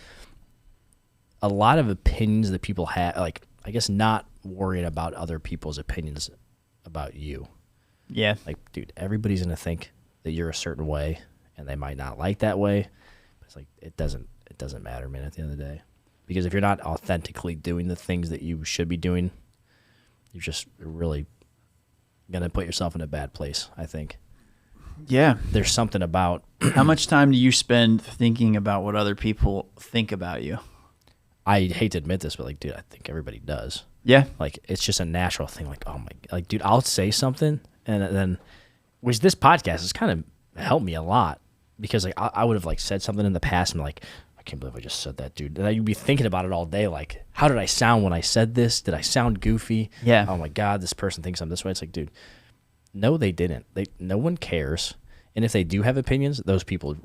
a lot of opinions that people have, like I guess not worrying about other people's opinions about you. Yeah. Like, dude, everybody's going to think that you're a certain way and they might not like that way. But it's like, it doesn't matter, man, at the end of the day. Because if you're not authentically doing the things that you should be doing, you're just really going to put yourself in a bad place, I think. Yeah. There's something about... How much time do you spend thinking about what other people think about you? I hate to admit this, but like, dude, I think everybody does. Yeah. Like, it's just a natural thing. Like, oh my... Like, dude, I'll say something and then... Which this podcast has kind of helped me a lot. Because like I would have like said something in the past and like, I can't believe I just said that, dude. And you'd be thinking about it all day. Like, how did I sound when I said this? Did I sound goofy? Yeah. Oh my God, this person thinks I'm this way. It's like, dude, no, they didn't. No one cares. And if they do have opinions, those people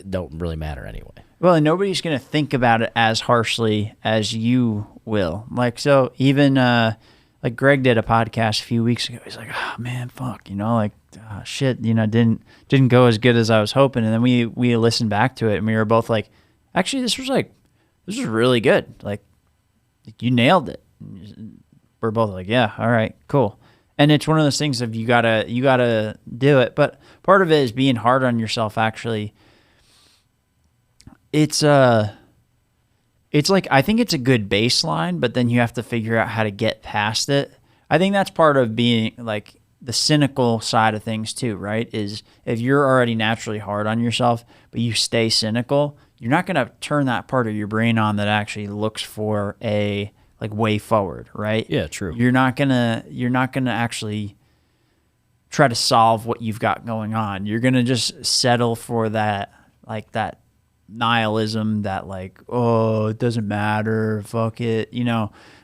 don't really matter anyway. Well, and nobody's going to think about it as harshly as you will. Like, so even, like like Greg did a podcast a few weeks ago. He's like, oh man, fuck, like shit, didn't go as good as I was hoping. And then we listened back to it and we were both like, actually, this was really good. Like you nailed it. We're both like, yeah, all right, cool. And it's one of those things of you gotta do it. But part of it is being hard on yourself. Actually, it's like, I think it's a good baseline, but then you have to figure out how to get past it. I think that's part of being like the cynical side of things too, right? Is if you're already naturally hard on yourself, but you stay cynical, you're not going to turn that part of your brain on that actually looks for a like way forward, right? Yeah, true. You're not going to actually try to solve what you've got going on. You're going to just settle for that nihilism, that like, oh, it doesn't matter, fuck it,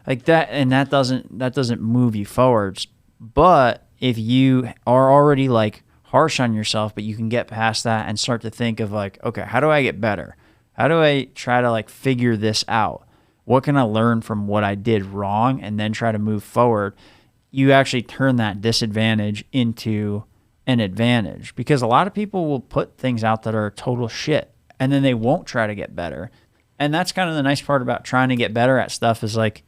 like that, and that doesn't move you forwards. But if you are already like harsh on yourself, but you can get past that and start to think of like, okay, how do I get better? How do I try to like figure this out? What can I learn from what I did wrong and then try to move forward? You actually turn that disadvantage into an advantage, because a lot of people will put things out that are total shit and then they won't try to get better. And that's kind of the nice part about trying to get better at stuff is like,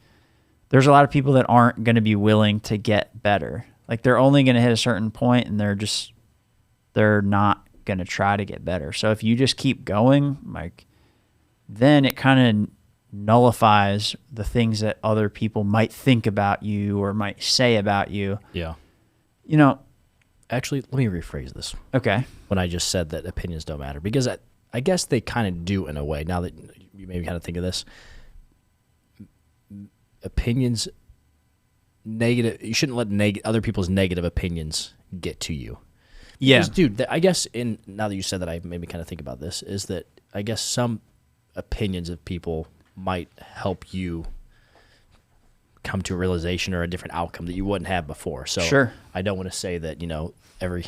there's a lot of people that aren't going to be willing to get better. Like they're only going to hit a certain point and they're not going to try to get better. So if you just keep going, like, then it kind of nullifies the things that other people might think about you or might say about you. Yeah. Actually, let me rephrase this. Okay. When I just said that opinions don't matter, because I guess they kind of do in a way. Now that you maybe kind of think of this, opinions, negative. You shouldn't let other people's negative opinions get to you. Yeah, because, dude. I guess now that you said that, I made me kind of think about this. Is that I guess some opinions of people might help you come to a realization or a different outcome that you wouldn't have before. So sure. I don't want to say that every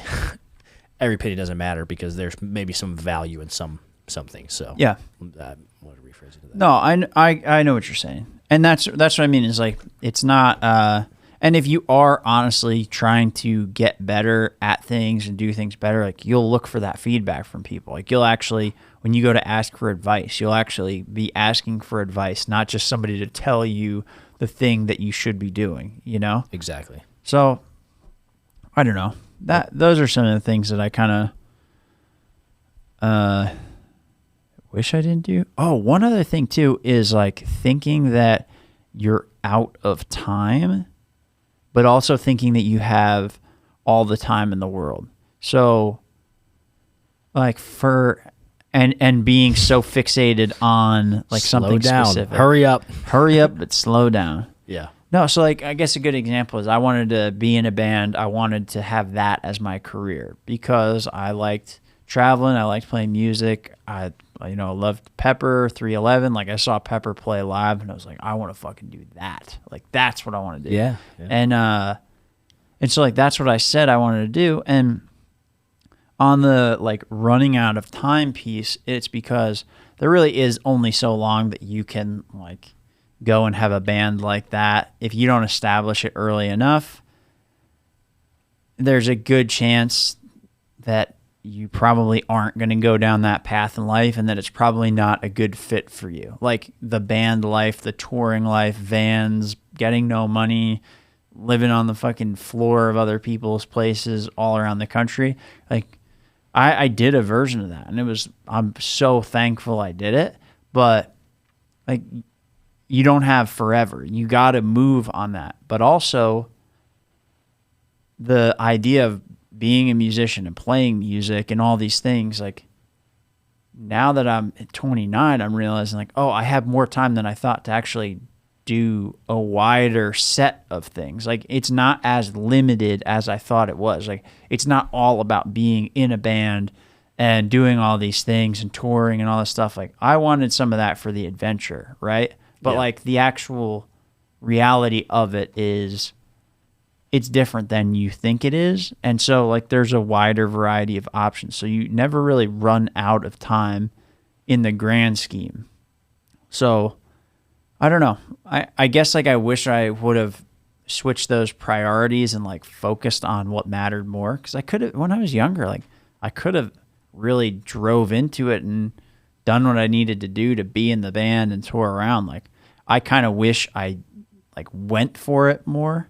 opinion doesnn't matter, because there's maybe some value in some things. So yeah, I want to rephrase it to that. No, I know what you're saying, and that's what I mean. Is like it's not. And if you are honestly trying to get better at things and do things better, like you'll look for that feedback from people. Like you'll actually, when you go to ask for advice, you'll actually be asking for advice, not just somebody to tell you the thing that you should be doing. Exactly. So I don't know. Those are some of the things that I kind of wish I didn't do. Oh, one other thing too is like thinking that you're out of time, but also thinking that you have all the time in the world. So like and being so fixated on like something specific. Hurry up, but slow down. Yeah. No, so like I guess a good example is I wanted to be in a band. I wanted to have that as my career because I liked traveling. I liked playing music. I loved Pepper 311. Like I saw Pepper play live and I was like, I want to fucking do that. Like that's what I want to do. Yeah. And so like that's what I said I wanted to do. And on the like running out of time piece, it's because there really is only so long that you can like go and have a band like that. If you don't establish it early enough, there's a good chance that you probably aren't going to go down that path in life and that it's probably not a good fit for you. Like the band life, the touring life, vans, getting no money, living on the fucking floor of other people's places all around the country. Like I did a version of that and I'm so thankful I did it, but like you don't have forever. You got to move on that. But also the idea of being a musician and playing music and all these things, like now that I'm 29, I'm realizing like, oh, I have more time than I thought to actually do a wider set of things. Like it's not as limited as I thought it was. Like it's not all about being in a band and doing all these things and touring and all this stuff. Like I wanted some of that for the adventure, right? But like the actual reality of it is it's different than you think it is. And so like there's a wider variety of options. So you never really run out of time in the grand scheme. So I don't know. I guess like I wish I would have switched those priorities and like focused on what mattered more. Because I could have, when I was younger, like I could have really drove into it and done what I needed to do to be in the band and tour around. Like I kind of wish I like went for it more.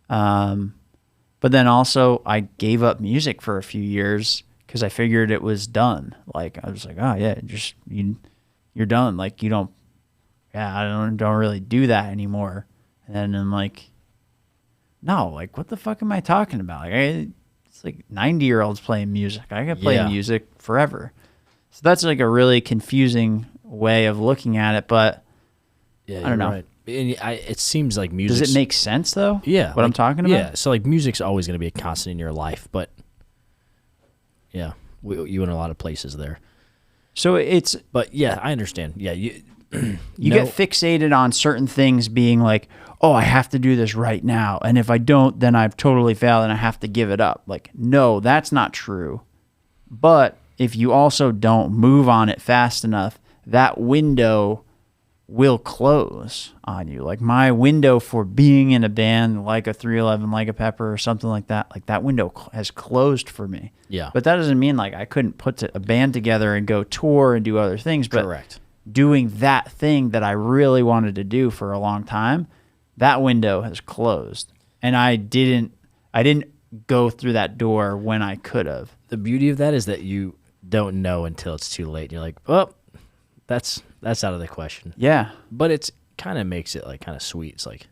But then also I gave up music for a few years because I figured it was done. Like I was like, oh yeah, just you're done. Like you don't, I don't really do that anymore. And then I'm like, no, like what the fuck am I talking about? Like it's like 90-year-olds playing music. I could play music forever. So that's like a really confusing way of looking at it. But yeah, I don't know. Right. And it seems like music. Does it make sense though? Yeah, what I'm talking about. Yeah, so like music's always going to be a constant in your life, but yeah, you in a lot of places there. So it's. But yeah, I understand. Yeah, you get fixated on certain things being like, oh, I have to do this right now, and if I don't, then I've totally failed and I have to give it up. Like, no, that's not true. But if you also don't move on it fast enough, that window will close on you. Like my window for being in a band like a 311, like a Pepper or something like that window has closed for me. Yeah. But that doesn't mean like I couldn't put a band together and go tour and do other things. But correct. Doing that thing that I really wanted to do for a long time, that window has closed. And I didn't go through that door when I could have. The beauty of that is that you don't know until it's too late. You're like, well, that's out of the question. Yeah. But it's kind of makes it like kind of sweet. It's like,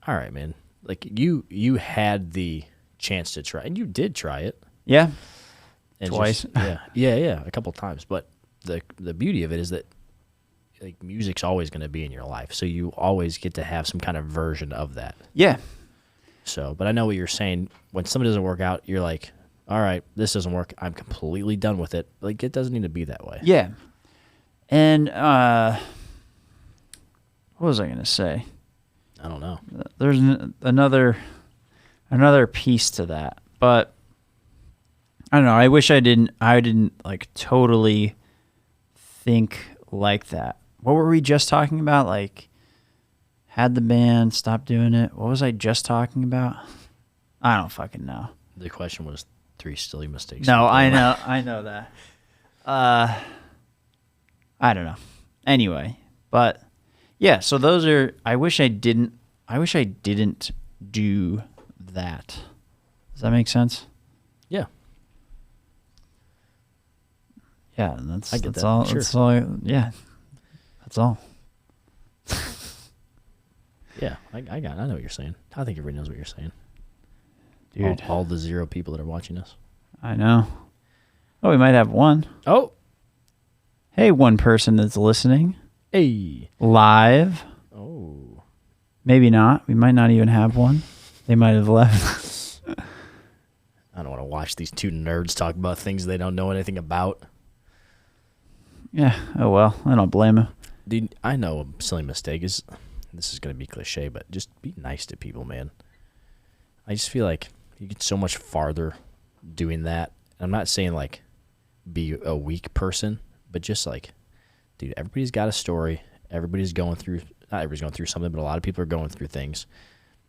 all right, man. Like you had the chance to try, and you did try it. Yeah. And twice. Yeah, a couple times. But the beauty of it is that like music's always going to be in your life, so you always get to have some kind of version of that. Yeah. So, but I know what you're saying. When something doesn't work out, you're like, all right, this doesn't work. I'm completely done with it. Like it doesn't need to be that way. Yeah. And what was I going to say? I don't know. There's another piece to that, but I don't know. I wish I didn't like totally think like that. What were we just talking about? Like had the band, stopped doing it. What was I just talking about? I don't fucking know. The question was 3 silly mistakes. No, I know that. I don't know. Anyway, but yeah, so those are. I wish I didn't do that. Does that make sense? Yeah. Yeah, that's I get that's that. all. Sure. That's all. Yeah, that's all. Yeah, I know what you're saying. I think everybody knows what you're saying. Dude, all the 0 people that are watching us. I know. Oh, we might have one. Oh, hey, one person that's listening hey, live. oh, Maybe not. We might not even have one. They might have left. I don't want to watch these 2 nerds talk about things they don't know anything about. Yeah. Oh well. I don't blame him. Dude, I know a silly mistake is. This is going to be cliche, but just be nice to people, man. I just feel like you get so much farther doing that. I'm not saying like be a weak person, but just like, dude, everybody's got a story. Not everybody's going through something, but a lot of people are going through things.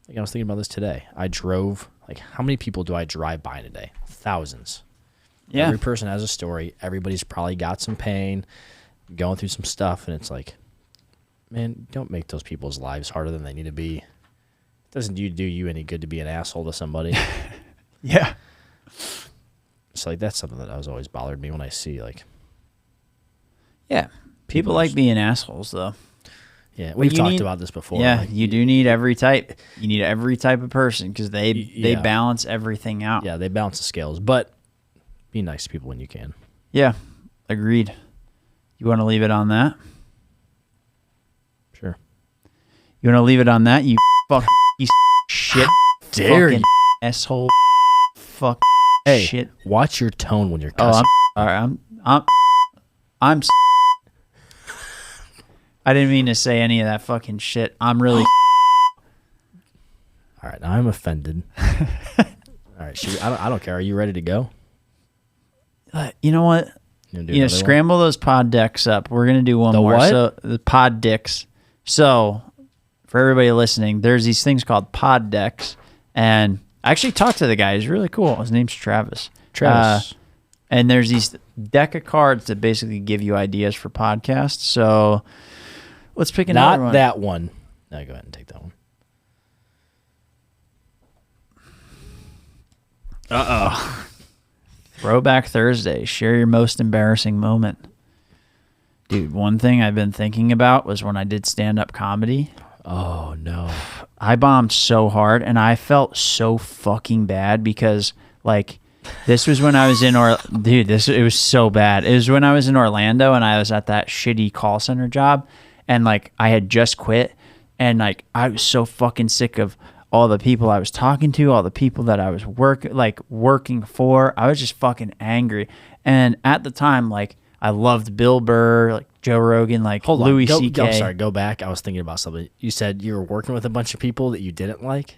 Like I was thinking about this today. I drove, like how many people do I drive by in a day? Thousands. Yeah. Every person has a story. Everybody's probably got some pain, going through some stuff, and it's like, man, don't make those people's lives harder than they need to be. It doesn't do you any good to be an asshole to somebody. Yeah. So like that's something that always bothered me when I see like. Yeah. People like being assholes though. Yeah, we've talked about this before. Yeah, like, you do need every type. You need every type of person because they balance everything out. Yeah, they balance the scales, but be nice to people when you can. Yeah, agreed. You want to leave it on that? Sure. You want to leave it on that? You fucking piece of shit. Dare fucking you? asshole. Fuck. Hey, shit. watch your tone when you're Oh, cussing. I'm. I didn't mean to say any of that fucking shit. I'm really. All right, I'm offended. All right, I don't care. Are you ready to go? You know what? Scramble those pod decks up. We're gonna do one more. What? So the pod dicks. So for everybody listening, there's these things called pod decks, and I actually talked to the guy. He's really cool. His name's Travis. And there's these deck of cards that basically give you ideas for podcasts. So let's pick another one. Not that one. No, go ahead and take that one. Uh-oh. Throwback Thursday. Share your most embarrassing moment. Dude, one thing I've been thinking about was when I did stand-up comedy. Oh, no. I bombed so hard, and I felt so fucking bad because, like, this was when I was in it was so bad. It was when I was in Orlando, and I was at that shitty call center job, and, like, I had just quit, and, like, I was so fucking sick of all the people I was talking to, all the people that I was working for. I was just fucking angry. And at the time, like, I loved Bill Burr, like Joe Rogan, like Louis C.K. I'm sorry, go back. I was thinking about something. You said you were working with a bunch of people that you didn't like?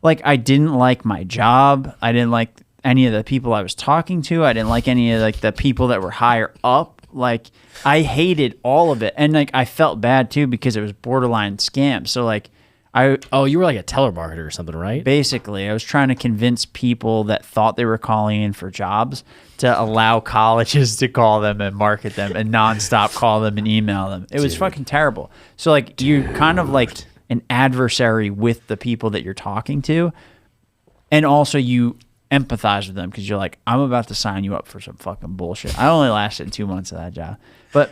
Like, I didn't like my job. I didn't like any of the people I was talking to. I didn't like any of, like, the people that were higher up. Like, I hated all of it. And, like, I felt bad, too, because it was borderline scam. So, like, you were like a telemarketer or something, right? Basically, I was trying to convince people that thought they were calling in for jobs to allow colleges to call them and market them and nonstop call them and email them. It was fucking terrible. So, like, you're kind of like an adversary with the people that you're talking to, and also you empathize with them because you're like, I'm about to sign you up for some fucking bullshit. I only lasted 2 months of that job. But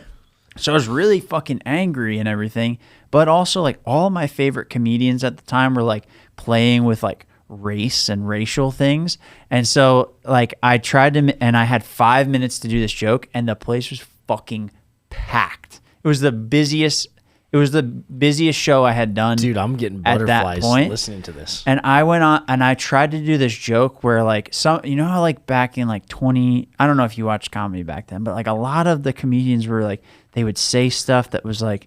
so I was really fucking angry and everything. But also, like, all of my favorite comedians at the time were, like, playing with, like, race and racial things. And so, like, I tried to, and I had 5 minutes to do this joke, and the place was fucking packed. It was the busiest show I had done. Dude, I'm getting butterflies listening to this. And I went on, and I tried to do this joke where, like, you know how, like, back in, like, I don't know if you watched comedy back then, but, like, a lot of the comedians were, like, they would say stuff that was, like,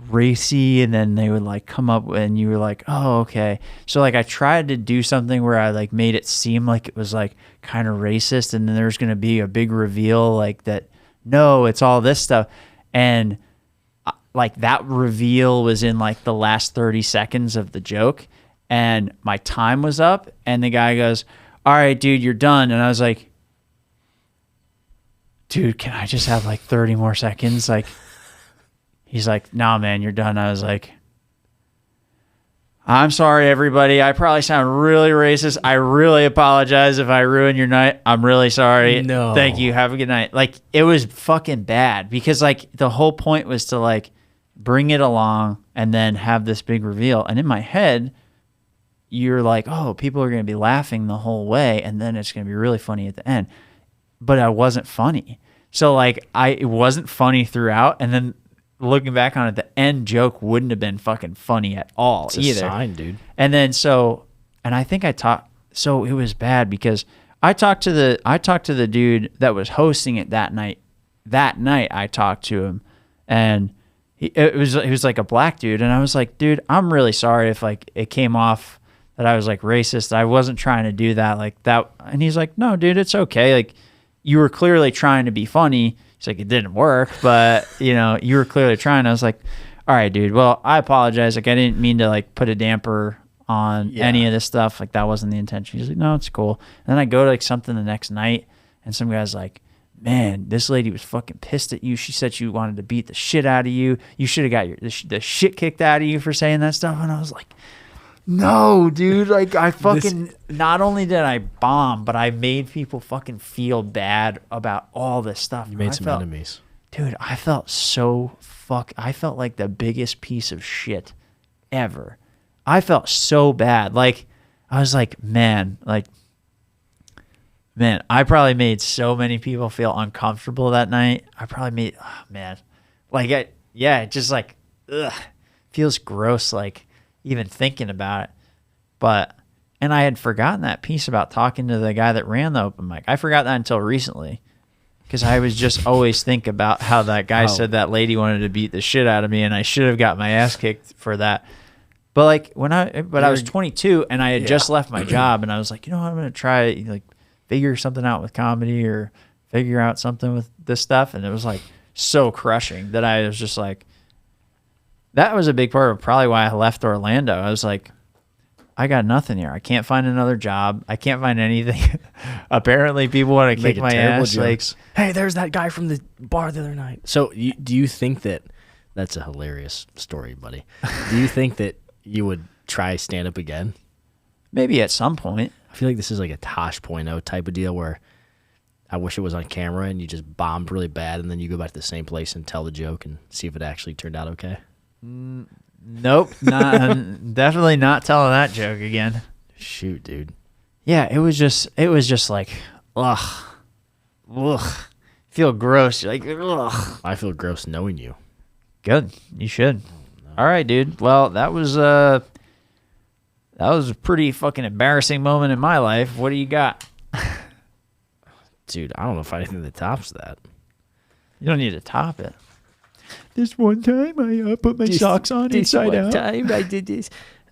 racy, and then they would, like, come up and you were like, oh, okay. So, like, I tried to do something where I, like, made it seem like it was, like, kind of racist, and then there's going to be a big reveal, like, that no, it's all this stuff. And, like, that reveal was in, like, the last 30 seconds of the joke, and my time was up, and the guy goes, all right, dude, you're done. And I was like, dude, can I just have, like, 30 more seconds? Like, he's like, nah, man, you're done. I was like, I'm sorry, everybody. I probably sound really racist. I really apologize if I ruined your night. I'm really sorry. No. Thank you. Have a good night. Like, it was fucking bad because, like, the whole point was to, like, bring it along and then have this big reveal. And in my head, you're like, oh, people are going to be laughing the whole way, and then it's going to be really funny at the end. But I wasn't funny. So, like, it wasn't funny throughout, and then looking back on it, the end joke wouldn't have been fucking funny at all it's either. A sign, dude. And then I think so it was bad because I talked to the dude that was hosting it that night. That night I talked to him, and he was like a black dude, and I was like, dude, I'm really sorry if, like, it came off that I was, like, racist. I wasn't trying to do that, like that. And he's like, no, dude, it's okay. Like, you were clearly trying to be funny. He's like, it didn't work, but, you know, you were clearly trying. I was like, all right, dude, well, I apologize. Like, I didn't mean to, like, put a damper on any of this stuff. Like, that wasn't the intention. He's like, no, it's cool. And then I go to, like, something the next night, and some guy's like, man, this lady was fucking pissed at you. She said she wanted to beat the shit out of you. You should have got the shit kicked out of you for saying that stuff. And I was like, no, dude. Like, I fucking, not only did I bomb, but I made people fucking feel bad about all this stuff. You made some enemies. Dude, I felt I felt like the biggest piece of shit ever. I felt so bad. Like, I was like, man, I probably made so many people feel uncomfortable that night. I probably made, it just, like, feels gross, like, even thinking about it. And I had forgotten that piece about talking to the guy that ran the open mic. I forgot that until recently because I was just always think about how that guy said that lady wanted to beat the shit out of me, and I should have got my ass kicked for that. But, like, I was 22 and I had just left my job, and I was like, you know what, I'm going to try, like, figure something out with comedy or figure out something with this stuff. And it was, like, so crushing that I was just like, That was a big part of probably why I left Orlando. I was like, I got nothing here. I can't find another job. I can't find anything. Apparently, people want to kick my ass. Jokes. Like, hey, there's that guy from the bar the other night. So, do you think that's a hilarious story, buddy? Do you think that you would try stand up again? Maybe at some point. I feel like this is like a Tosh.0 type of deal where I wish it was on camera and you just bombed really bad and then you go back to the same place and tell the joke and see if it actually turned out okay. Nope, not definitely not telling that joke again. Shoot, dude. Yeah, it was just like, ugh, feel gross. You're like, ugh. I feel gross knowing you. Good, you should. All right, dude. Well, that was a pretty fucking embarrassing moment in my life. What do you got? Dude, I don't know if anything that tops that. You don't need to top it. This one time I put my socks on inside out. This one time I did this.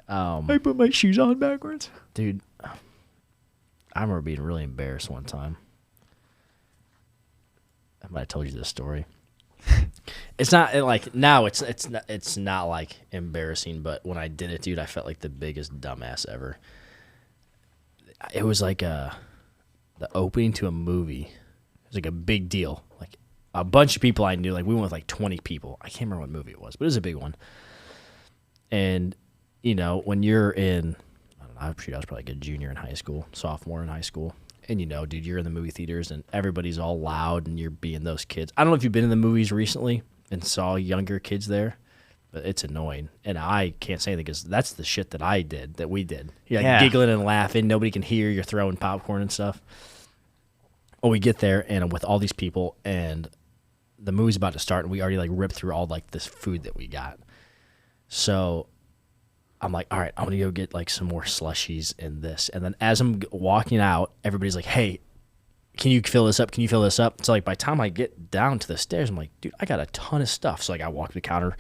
I put my shoes on backwards. Dude, I remember being really embarrassed one time. I might have told you this story. It's not like now. It's not like embarrassing, but when I did it, dude, I felt like the biggest dumbass ever. It was like the opening to a movie. It was like a big deal. Like a bunch of people I knew. Like we went with like 20 people. I can't remember what movie it was, but it was a big one. And you know, when you're in, I don't know, I was probably like a junior in high school, sophomore in high school. And you know, dude, you're in the movie theaters and everybody's all loud and you're being those kids. I don't know if you've been in the movies recently and saw younger kids there, but it's annoying. And I can't say anything because that's the shit that we did. You're like giggling and laughing. Nobody can hear. You're throwing popcorn and stuff. Well, we get there and I'm with all these people and the movie's about to start and we already like ripped through all like this food that we got. So I'm like, all right, I'm going to go get like some more slushies and this. And then as I'm walking out, everybody's like, hey, can you fill this up? Can you fill this up? So like by the time I get down to the stairs, I'm like, dude, I got a ton of stuff. So like I walk to the counter.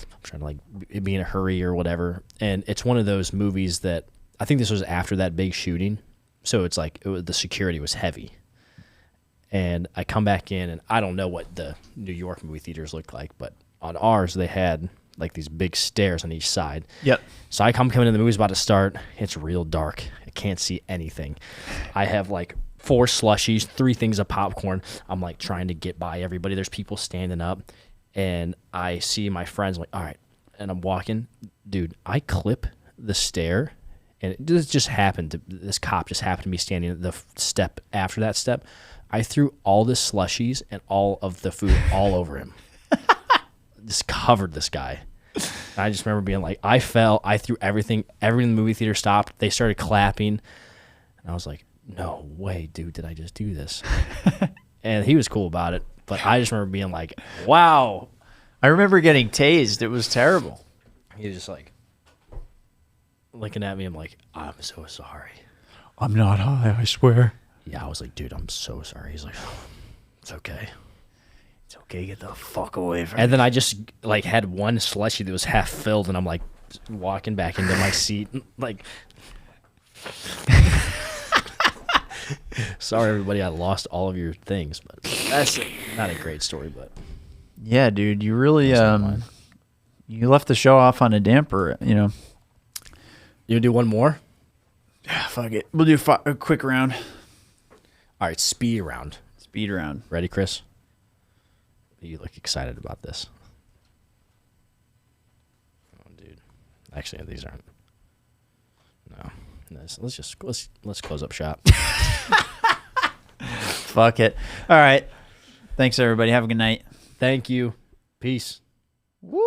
I'm trying to like be in a hurry or whatever. And it's one of those movies that I think this was after that big shooting. So it's like the security was heavy. And I come back in and I don't know what the New York movie theaters look like, but on ours they had like these big stairs on each side. Yep. So I coming in, the movie's about to start. It's real dark. I can't see anything. I have like 4 slushies, 3 things of popcorn. I'm like trying to get by everybody. There's people standing up and I see my friends. I'm like, all right. And I'm walking. Dude, I clip the stair and this just happened. This cop just happened to be standing at the step after that step. I threw all the slushies and all of the food all over him. Just covered this guy. And I just remember being like, I fell, I threw everything in the movie theater stopped. They started clapping. And I was like, no way, dude, did I just do this? And he was cool about it. But I just remember being like, wow. I remember getting tased. It was terrible. He was just like looking at me. I'm like, I'm so sorry. I'm not high, I swear. Yeah, I was like, dude, I'm so sorry. He's like, oh, it's okay. It's okay, get the fuck away from me. And then I just like had one slushie that was half filled, and I'm like walking back into my seat, like, sorry everybody, I lost all of your things, but that's not a great story, but yeah, dude, you really you left the show off on a damper, you know. You do one more? Yeah, fuck it. We'll do a quick round. All right, speed round. Speed round. Ready, Chris? You look excited about this. Oh, dude. Actually, these aren't. No. Let's close up shop. Fuck it. All right. Thanks, everybody. Have a good night. Thank you. Peace. Woo.